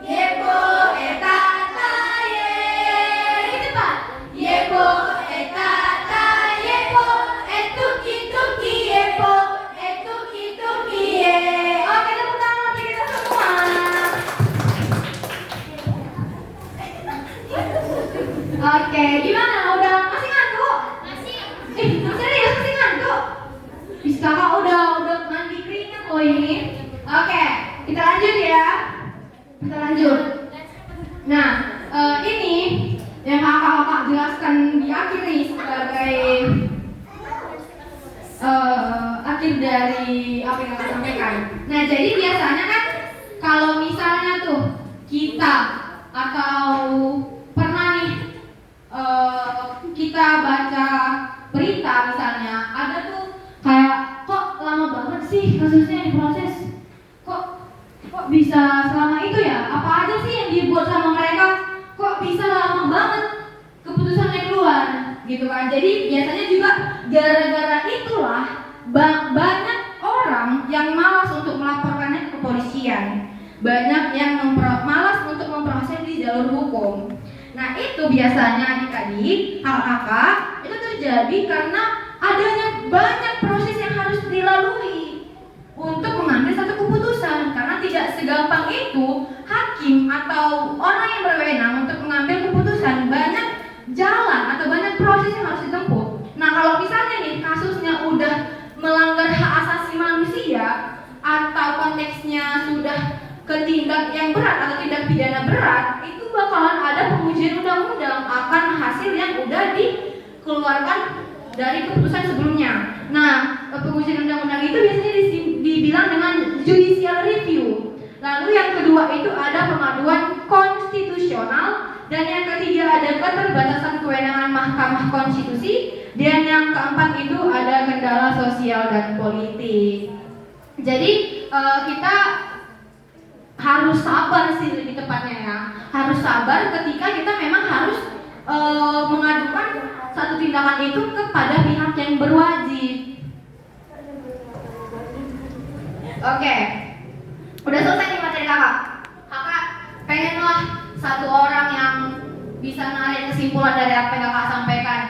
yepo etata ye. Cepat. Yepo etata yepo, etuki tuki yepo, etuki tuki ye. Oke, tepuk tangan untuk kita semua. Oke, gimana? Udah masih ngantuk? Masih. Serius masih ngantuk? Bisa kak udah mandi keringat loh ini. Oke, kita lanjut ya. Kita lanjut. Nah, ini yang kakak jelaskan di akhir nih sebagai akhir dari apa yang kakak sampaikan. Nah, jadi biasanya kan kalau misalnya tuh kita atau pernah nih kita baca berita misalnya, ada tuh kayak kok lama banget sih kasusnya diproses, kok bisa selama itu ya, apa aja sih yang dibuat sama mereka, kok bisa lama banget keputusannya keluar gitu kan. Jadi biasanya juga gara-gara itulah banyak orang yang malas untuk melaporkannya ke kepolisian, banyak yang malas untuk memproses di jalur hukum. Nah, itu biasanya adik-adik, kakak-kakak, itu terjadi karena adanya banyak proses yang harus dilalui untuk mengambil satu keputusan. Karena tidak segampang itu hakim atau orang yang berwenang untuk mengambil keputusan. Banyak jalan atau banyak proses yang harus ditempuh. Nah, kalau misalnya nih kasusnya udah melanggar hak asasi manusia atau konteksnya sudah ke tindak yang berat atau tindak pidana berat, itu bakalan ada pengujian undang-undang akan hasil yang udah dikeluarkan dari keputusan sebelumnya. Nah, pengujian undang-undang itu biasanya dibilang dengan judicial review. Lalu yang kedua itu ada pengaduan konstitusional, dan yang ketiga ada keterbatasan kewenangan Mahkamah Konstitusi, dan yang keempat itu ada kendala sosial dan politik. Jadi kita harus sabar sih, lebih tepatnya ya, harus sabar ketika kita memang harus mengadukan satu tindakan itu kepada pihak yang berwajib. Oke, udah selesai nih materi kakak. Kakak pengenlah satu orang yang bisa narik kesimpulan dari apa yang kakak sampaikan.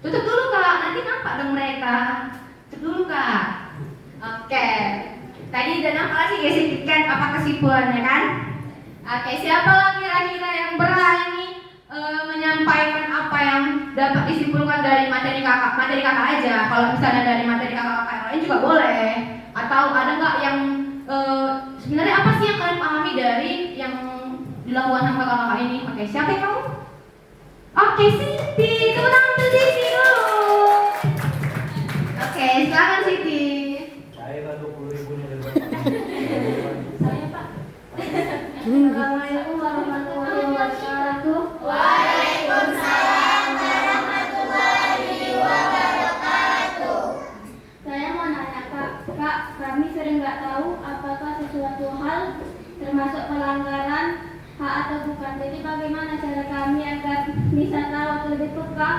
Tutup dulu kak, nanti nampak dong mereka. Tutup dulu kak. Oke, tadi udah nampak sih ya sedikit apa kesimpulannya kan? Oke, siapa lagi kira-kira yang berani menyampaikan apa yang dapat disimpulkan dari materi kakak? Materi kakak aja. Kalau misalnya dari materi kakak-kakak yang lain juga boleh. Atau ada nggak yang sebenarnya apa sih yang kalian pahami dari yang dilakukan sama kakak-kakak ini? Oke, siapa yang mau? Oke, Siti, tepuk tangan untuk Siti dulu. Oke, silakan Siti. Saya 20.000 nih dari Bapak. kami sering nggak tahu apakah sesuatu hal termasuk pelanggaran hak atau bukan. Jadi bagaimana cara kami agar bisa tahu atau lebih peka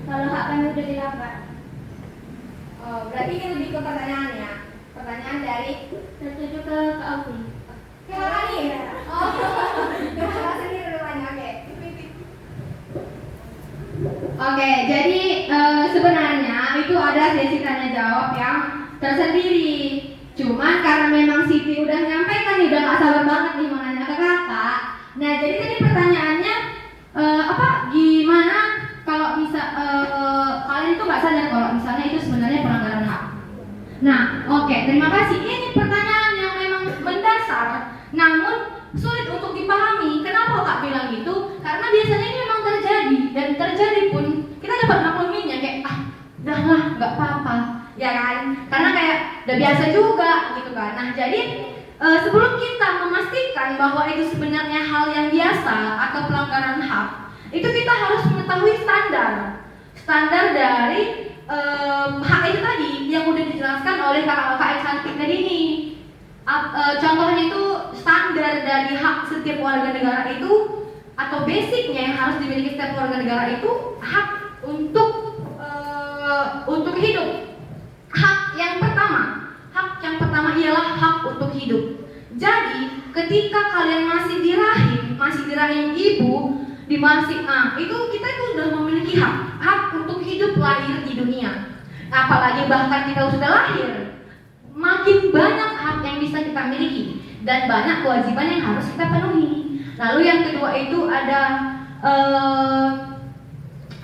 kalau hak kami sudah dilanggar? Berarti ini lebih ke pertanyaannya. Pertanyaan dari Tertuju ke Kak Ovi. Silakan nih. Oh, salah sendiri rupanya. Oke, jadi sebenarnya itu ada sesi tanya jawab yang tersendiri. Cuman karena memang Siti udah nyampaikan nih, udah gak sabar banget nih mau nanya ke kakak. Nah, jadi tadi pertanyaannya gimana kalau bisa kalian itu nggak sadar kalau misalnya itu sebenarnya pelanggaran hak. Nah, oke, terima kasih. Ini pertanyaan yang memang mendasar, namun sulit untuk dipahami. Kenapa Kak bilang gitu? Karena biasanya ini memang terjadi, dan terjadi pun kita dapat makluminnya kayak udahlah, nggak apa-apa, ya kan? Karena kayak udah biasa juga gitu kan. Nah, jadi sebelum kita memastikan bahwa itu sebenarnya hal yang biasa atau pelanggaran hak, itu kita harus mengetahui standar dari hak itu tadi yang udah dijelaskan oleh kakak-kakak yang cantik tadi ini. Contohnya itu standar dari hak setiap warga negara itu, atau basicnya yang harus dimiliki setiap warga negara itu hak untuk hidup. Hak yang pertama ialah hak untuk hidup. Jadi ketika kalian masih dirahim ibu, itu kita itu sudah memiliki hak untuk hidup lahir di dunia. Apalagi bahkan kita sudah lahir, makin banyak hak yang bisa kita miliki dan banyak kewajiban yang harus kita penuhi. Lalu yang kedua itu ada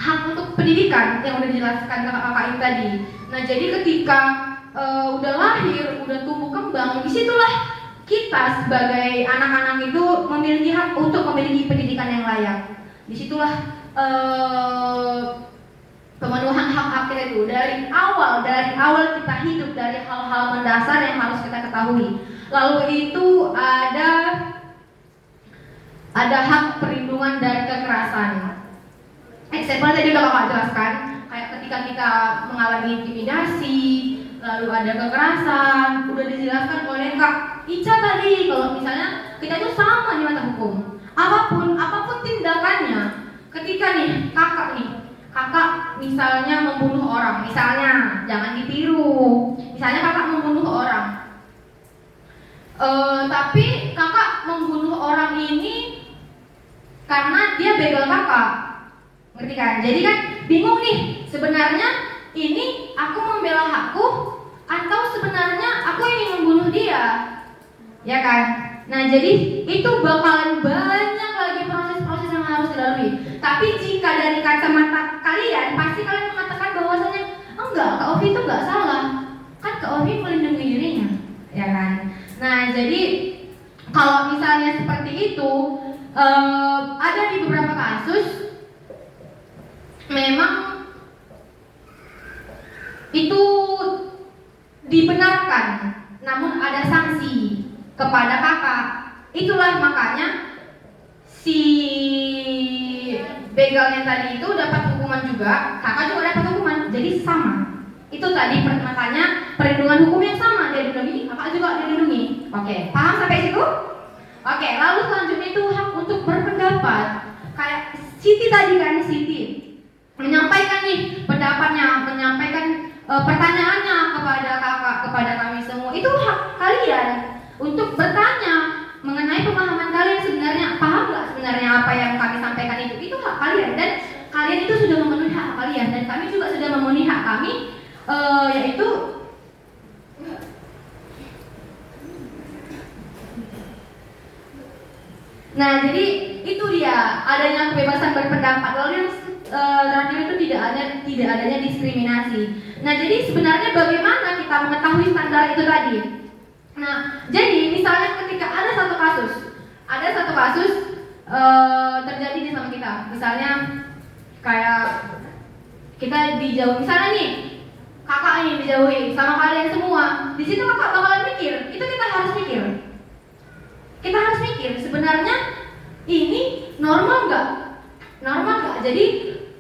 hak untuk pendidikan yang udah dijelaskan kakak-kakak ini tadi. Nah, jadi ketika udah lahir, udah tumbuh kembang, disitulah kita sebagai anak-anak itu memiliki hak untuk memiliki pendidikan yang layak. Disitulah pemenuhan hak-hak kita itu dari awal kita hidup, dari hal-hal mendasar yang harus kita ketahui. Lalu itu ada hak perlindungan dari kekerasan. Example tadi udah kakak jelaskan, kayak ketika kita mengalami intimidasi, lalu ada kekerasan, udah dijelaskan oleh Kak Ica tadi kalau misalnya kita itu sama di mata hukum. Apapun tindakannya, ketika kakak misalnya membunuh orang, misalnya jangan ditiru, misalnya kakak membunuh orang, tapi kakak membunuh orang ini karena dia begal kakak, ngerti kan? Jadi kan bingung nih, sebenarnya ini aku membela hakku atau sebenarnya aku ingin membunuh dia, ya kan? Nah, jadi itu bakalan banyak lagi proses-proses yang harus dilalui. Tapi jika dari kacamata kalian, pasti kalian mengatakan bahwasanya enggak, Kak Ovi itu enggak salah. Kan Kak Ovi melindungi dirinya, ya kan? Nah, jadi kalau misalnya seperti itu, ada di beberapa kasus memang itu dibenarkan, namun ada sanksi kepada kakak. Itulah makanya si begalnya tadi itu dapat hukuman juga, kakak juga dapat hukuman, jadi sama. Itu tadi makanya perlindungan hukum yang sama, dia dilindungi, kakak juga dilindungi. Oke, paham sampai situ? Oke, lalu selanjutnya itu hak untuk berpendapat. Kayak Siti tadi kan, Siti menyampaikan nih pendapatnya, menyampaikan pertanyaannya kepada kakak, kepada kami semua. Itu hak kalian untuk bertanya mengenai pemahaman kalian, sebenarnya paham nggak sebenarnya apa yang kami sampaikan itu hak kalian, dan kalian itu sudah memenuhi hak kalian, dan kami juga sudah memenuhi hak kami, yaitu nah, jadi itu dia adanya kebebasan berpendapat. Lalu yang terakhir itu tidak adanya diskriminasi. Nah, jadi sebenarnya bagaimana kita mengetahui standar itu tadi? Nah, jadi misalnya ketika ada satu kasus terjadi di sama kita, misalnya kayak kita dijauhi, misalnya nih kakak ini dijauhi sama kalian semua, di situ kakak bakalan mikir, itu kita harus mikir sebenarnya ini normal nggak? Jadi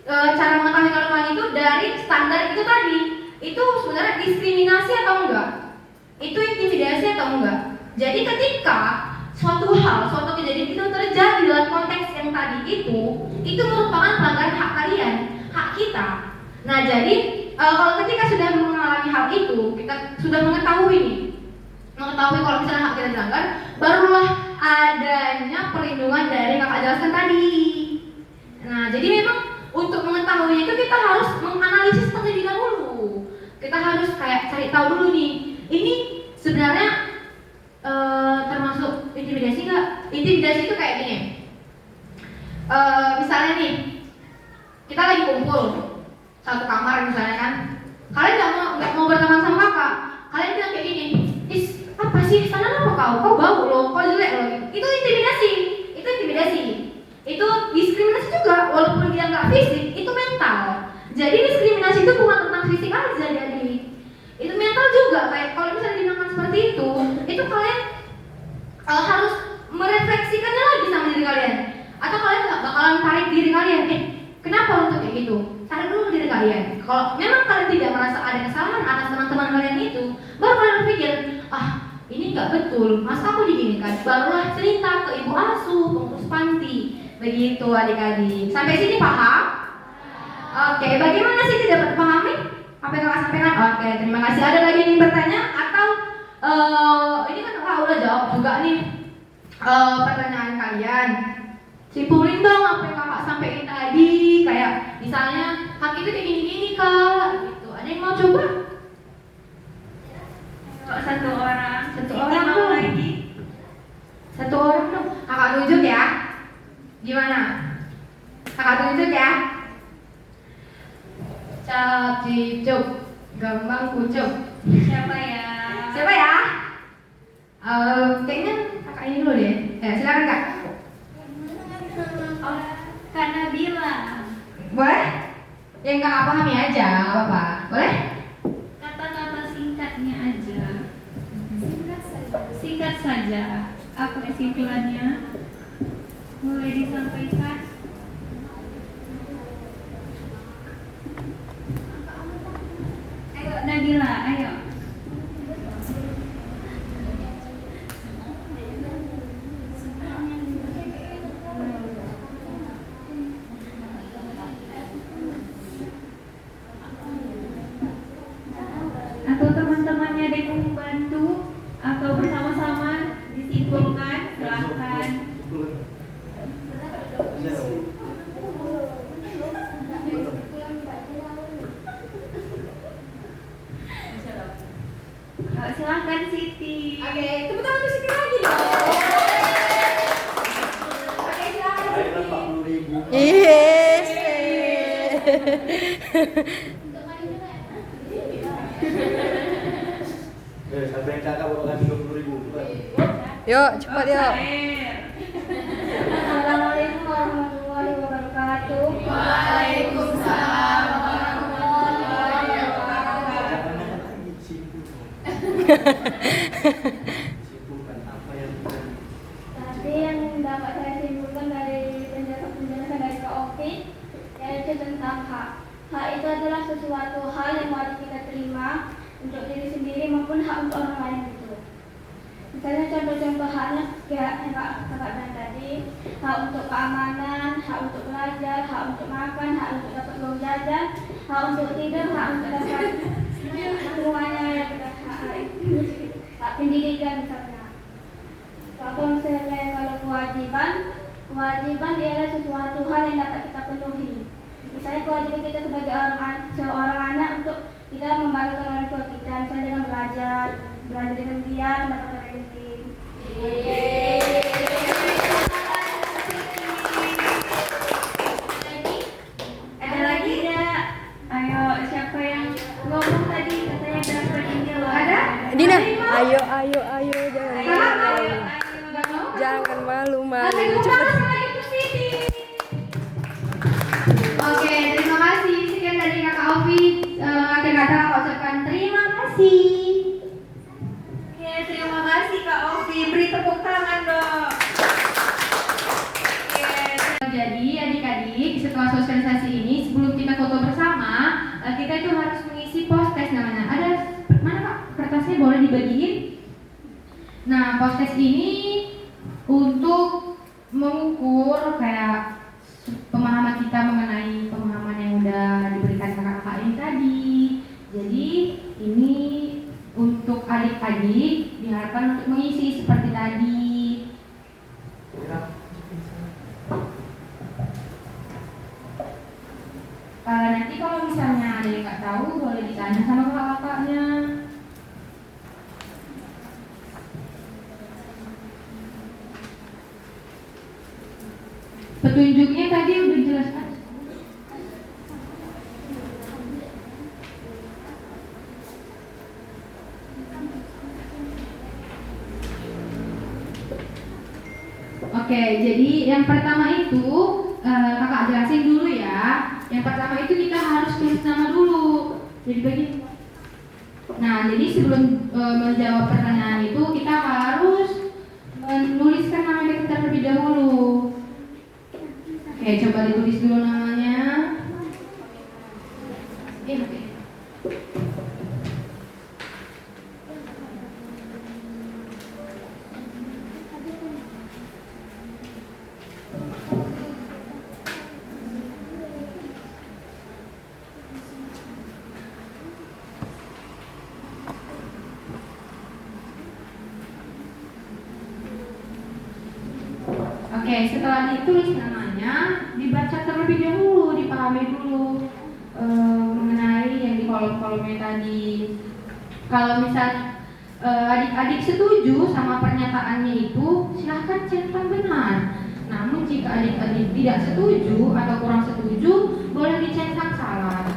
cara mengetahui normal itu dari standar itu tadi, itu sebenarnya diskriminasi atau enggak? Itu intimidasi atau enggak? Jadi ketika suatu hal, suatu kejadian itu terjadi dalam konteks yang tadi itu merupakan pelanggaran hak kalian, hak kita. Nah, jadi kalau ketika sudah mengalami hal itu, kita sudah mengetahui kalau misalnya hak kita dilanggar, barulah adanya perlindungan dari kakak jelaskan tadi. Nah, jadi memang untuk mengetahui itu kita harus menganalisis terlebih dahulu. Kita harus kayak cari tahu dulu nih, ini sebenarnya termasuk intimidasi nggak? Intimidasi itu kayak gini. Misalnya nih, kita lagi kumpul satu kamar misalnya kan, kalian nggak mau berteman sama kakak, kalian bilang kayak gini, apa sih, sana apa kau bau loh, kau jelek loh. Itu intimidasi, itu diskriminasi juga, walaupun dia nggak fisik, itu mental. Jadi diskriminasi itu bukan tentang fisik aja, jadi itu mental juga. Kayak kalau misalnya dibilang seperti itu kalian harus merefleksikannya lagi sama diri kalian, atau kalian nggak bakalan tarik diri kalian, kenapa untuk kayak gitu? Tarik dulu diri kalian. Kalau memang kalian tidak merasa ada kesalahan atas teman-teman kalian itu, baru kalian berpikir, ini nggak betul, masa aku diginikan? Barulah cerita ke ibu asuh, pengurus panti. Begitu adik-adik. Sampai sini paham? Oke, bagaimana sih dapat pahami apa yang kakak sampaikan? Oke, terima kasih. Ada lagi yang ingin bertanya? Atau ini kan kakak udah jawab juga nih pertanyaan kalian. Simpulin dong apa yang kakak sampaikan tadi. Kayak misalnya hak itu kayak gini-gini kak. Gitu. Ada yang mau coba? Satu orang dong. lagi. Satu orang dong. Kakak tunjuk ya. Gimana? Kakak tunjuk ya. Cap cicuk, gambang kucuk. Siapa ya? Kayaknya kakak ini dulu deh. Silakan kak. Kak Nabila. Boleh? Yang kakak pahami aja, nggak apa-apa. Boleh? Kata-kata singkatnya aja. Singkat saja. Apa kesimpulannya? Boleh disampaikan? Ayo Nabila, ayo. Atau teman-temannya ada yang membantu atau bersama-sama disimpulkan, silahkan. Silahkan Siti. Oke, tepuk tangan untuk Siti lagi dong. Oke, silahkan Siti. Yes. Sampai kakak bawa kasih 20.000. Yuk, cepat yuk. Assalamualaikum warahmatullahi wabarakatuh. Waalaikumsalam warahmatullahi wabarakatuh. Simpulkan apa yang Tadi yang dapat saya simpulkan dari penjelasan dari Kak Ovi, yaitu tentang hak. Hak itu adalah sesuatu hal yang wajib kita terima untuk diri sendiri maupun hak untuk orang lain gitu. Misalnya contoh-contoh haknya kayak yang kakak bilang tadi, hak untuk keamanan, hak untuk belajar, hak untuk makan, hak untuk dapat uang jajan, hak untuk tidur, hak untuk dapat semuanya yang kita hak pendidikan misalnya. Kalau misalnya kalau kewajiban dia adalah sesuatu hal yang dapat kita penuhi. Misalnya kewajiban kita sebagai seorang anak untuk kita membanggakan orang tua kita, misalnya dengan belajar dengan giat, mendapatkan ranking. Ada lagi enggak? Ayo, siapa yang ngomong tadi katanya dapat ini loh. Ada? Dina, ayo jangan Ayo, malu. ayo. Jangan malu-malu. Tepuk Cepet. tangan sekali untuk Siti. Oke, terima kasih. Sekian dari Kakak Ovi. Akhir kata aku ucapkan terima kasih. Oke, terima kasih Kak Ovi. Beri tepuk tangan dong. Jadi adik-adik, setelah sosialisasi ini, sebelum kita foto bersama, kita itu harus mengisi post test namanya. Ada mana Pak? Kertasnya boleh dibagiin? Nah, post-test ini untuk mengukur kayak pemahaman kita mengenai pemahaman yang udah diberikan kakak-kakak ini tadi. Jadi ini untuk adik-adik diharapkan untuk mengisi seperti tadi. Nanti kalau misalnya ada yang nggak tahu boleh ditanya sama kakak-kakaknya. Petunjuknya tadi udah jelas kan? Oke, jadi yang pertama itu kakak jelasin dulu ya. Yang pertama itu kita harus tulis nama dulu. Jadi begini. Nah, jadi sebelum menjawab pertanyaan itu kita harus menuliskan nama kita terlebih dahulu. Oke, coba ditulis dulu namanya. Oke. Oke, setelah ditulis namanya, dibaca terlebih dahulu, dipahami dulu mengenai yang di kolom-kolomnya tadi. Kalau misal adik-adik setuju sama pernyataannya itu, silahkan centang benar. Namun jika adik-adik tidak setuju atau kurang setuju, boleh dicentang salah.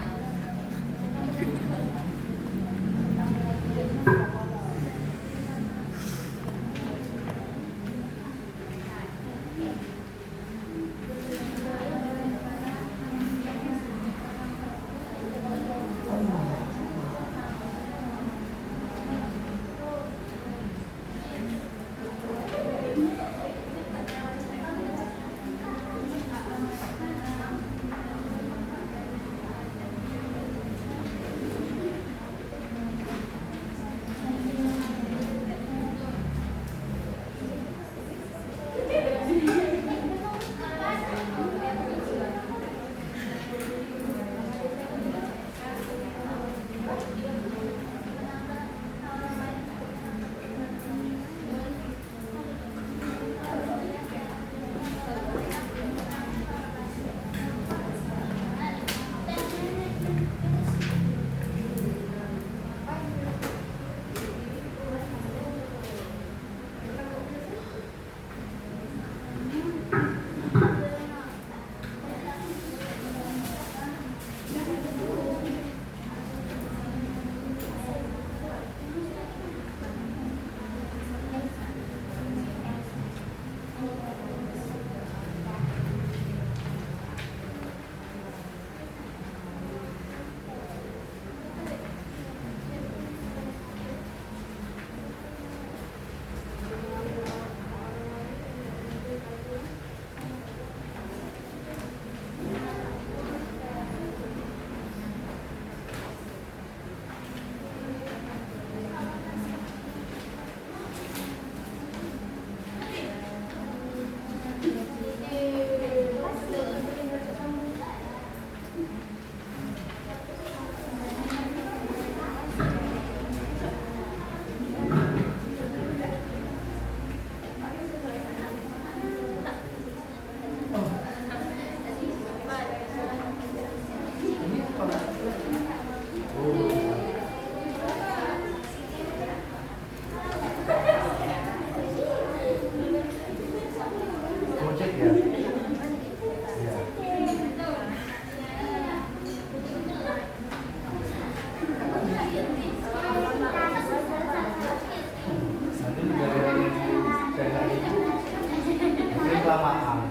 kelamaan.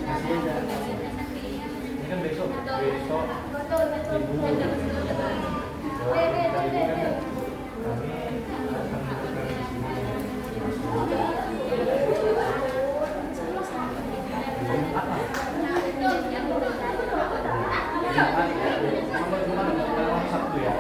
Masih ada. Ini kan besok ibu. Dari ibu kan kami akan menentukan di sini. Apa? Sabtu ya.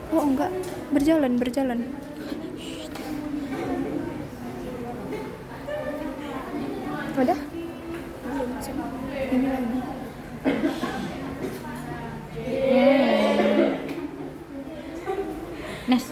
Oh enggak, berjalan. Udah? Ini lagi. Nes.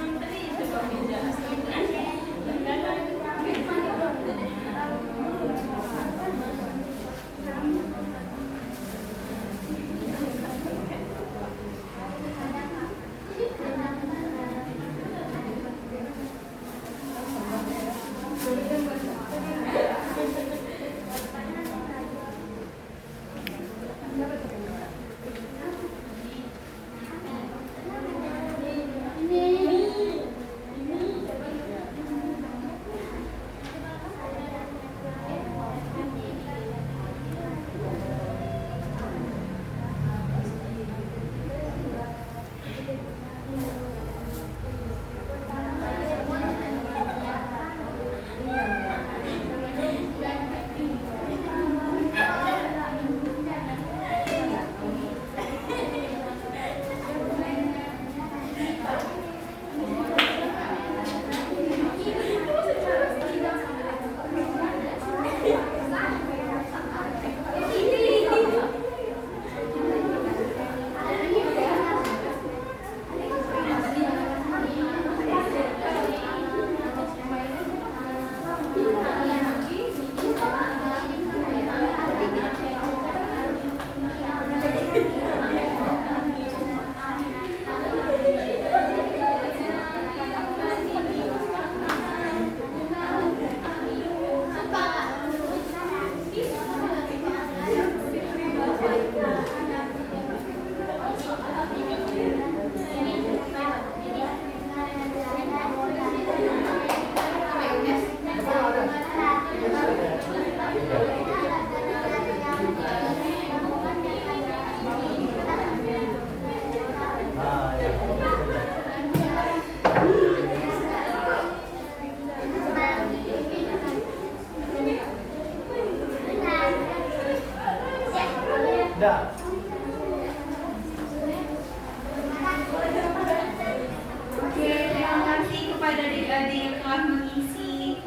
Oke, terima kasih kepada adik-adik yang telah mengisi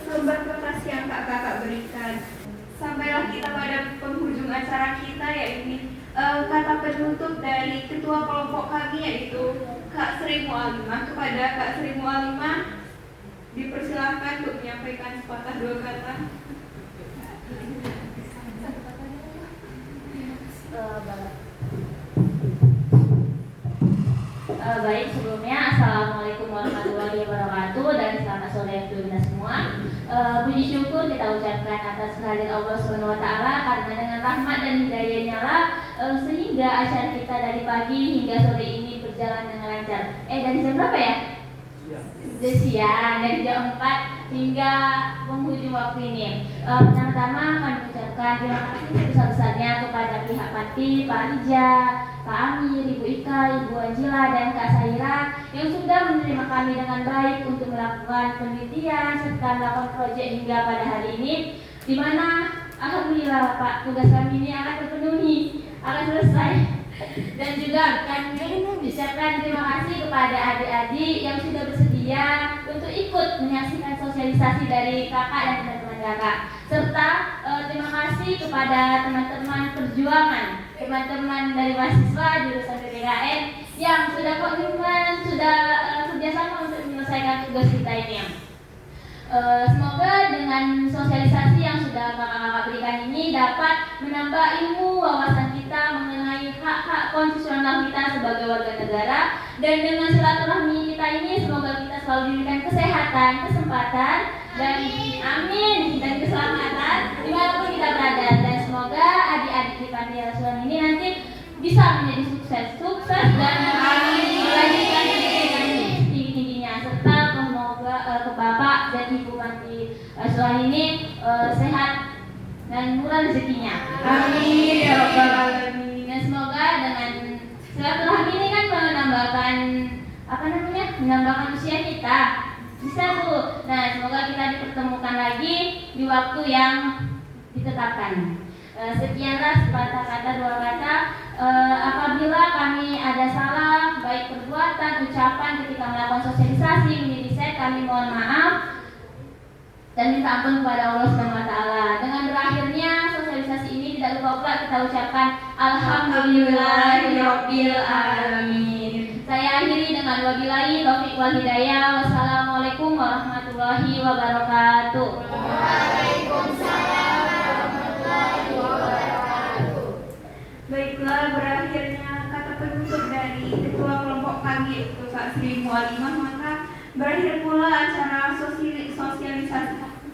selembar kertas yang kakak berikan. Sampailah kita pada penghujung acara kita, yaitu kata penutup dari ketua kelompok kami, yaitu Kak Sri Mu'alimah. Kepada Kak Sri Mu'alimah dipersilahkan untuk menyampaikan sepatah dua kata. Baik, sebelumnya Assalamualaikum warahmatullahi wabarakatuh dan selamat sore untuk kita semua. Puji syukur kita ucapkan atas kehadiran Allah Subhanahu wa taala, karena dengan rahmat dan hidayahnya lah sehingga acara kita dari pagi hingga sore ini berjalan dengan lancar. Dari jam berapa ya? Siang, dari jam 4 hingga penghujung waktu ini. Pertama-tama kami ucapkan terima kasih sebesar-besarnya kepada pihak Panti, Pak Rija, Pak Amir, Ibu Ika, Ibu Angela, dan Kak Saira yang sudah menerima kami dengan baik untuk melakukan penelitian serta melakukan proyek hingga pada hari ini, di mana alhamdulillah Pak, tugas kami ini akan terpenuhi, akan selesai. Dan juga kami ucapkan terima kasih kepada adik-adik yang sudah bersedia untuk ikut menyaksikan sosialisasi dari kakak dan teman-teman kakak, serta terima kasih kepada teman-teman perjuangan, teman-teman dari mahasiswa jurusan PPKN yang sudah komitmen, sudah kerjasama untuk menyelesaikan tugas kita ini. Semoga dengan sosialisasi yang sudah kakak-kakak berikan ini dapat menambah ilmu wawasan kita mengenai hak-hak konstitusional kita sebagai warga negara, dan dengan silaturahmi kita ini semoga kita selalu diberikan kesehatan, kesempatan, dan amin, dan keselamatan dimanapun kita berada, dan semoga adik-adik di Panti Asuhan ini nanti bisa menjadi sukses dan melanjutkan pendidikan tinggi-tingginya, serta semoga ke Bapak dan Ibu Panti Asuhan ini sehat dan murah rezekinya. Amin ya rabbal alamin. Dan semoga dengan silaturahmi ini kan menambahkan usia kita, bisa tuh. Nah, semoga kita dipertemukan lagi di waktu yang ditetapkan. Sekianlah sepatah kata dua kata. Apabila kami ada salah, baik perbuatan, ucapan ketika melakukan sosialisasi menjadi saya, kami mohon maaf dan minta ampun kepada Allah Subhanahu wa taala. Dengan berakhirnya sosialisasi ini tidak lupa pula kita ucapkan alhamdulillahirabbil alamin. Saya akhiri dengan wabillahi taufiq wal hidayah. Wassalamualaikum warahmatullahi wabarakatuh. Waalaikumsalam warahmatullahi wabarakatuh. Baiklah, berakhirnya kata penutup dari ketua kelompok kami yaitu Kak Sri Mualimah, maka berakhir pula acara sosialisasi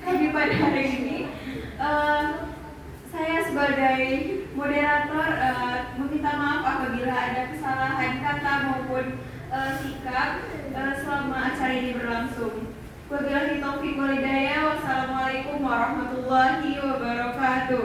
kami pada hari ini. Saya sebagai moderator meminta maaf apabila ada kesalahan kata maupun sikap selama acara ini berlangsung. Wabillahi taufiq wal hidayah. Wassalamualaikum warahmatullahi wabarakatuh.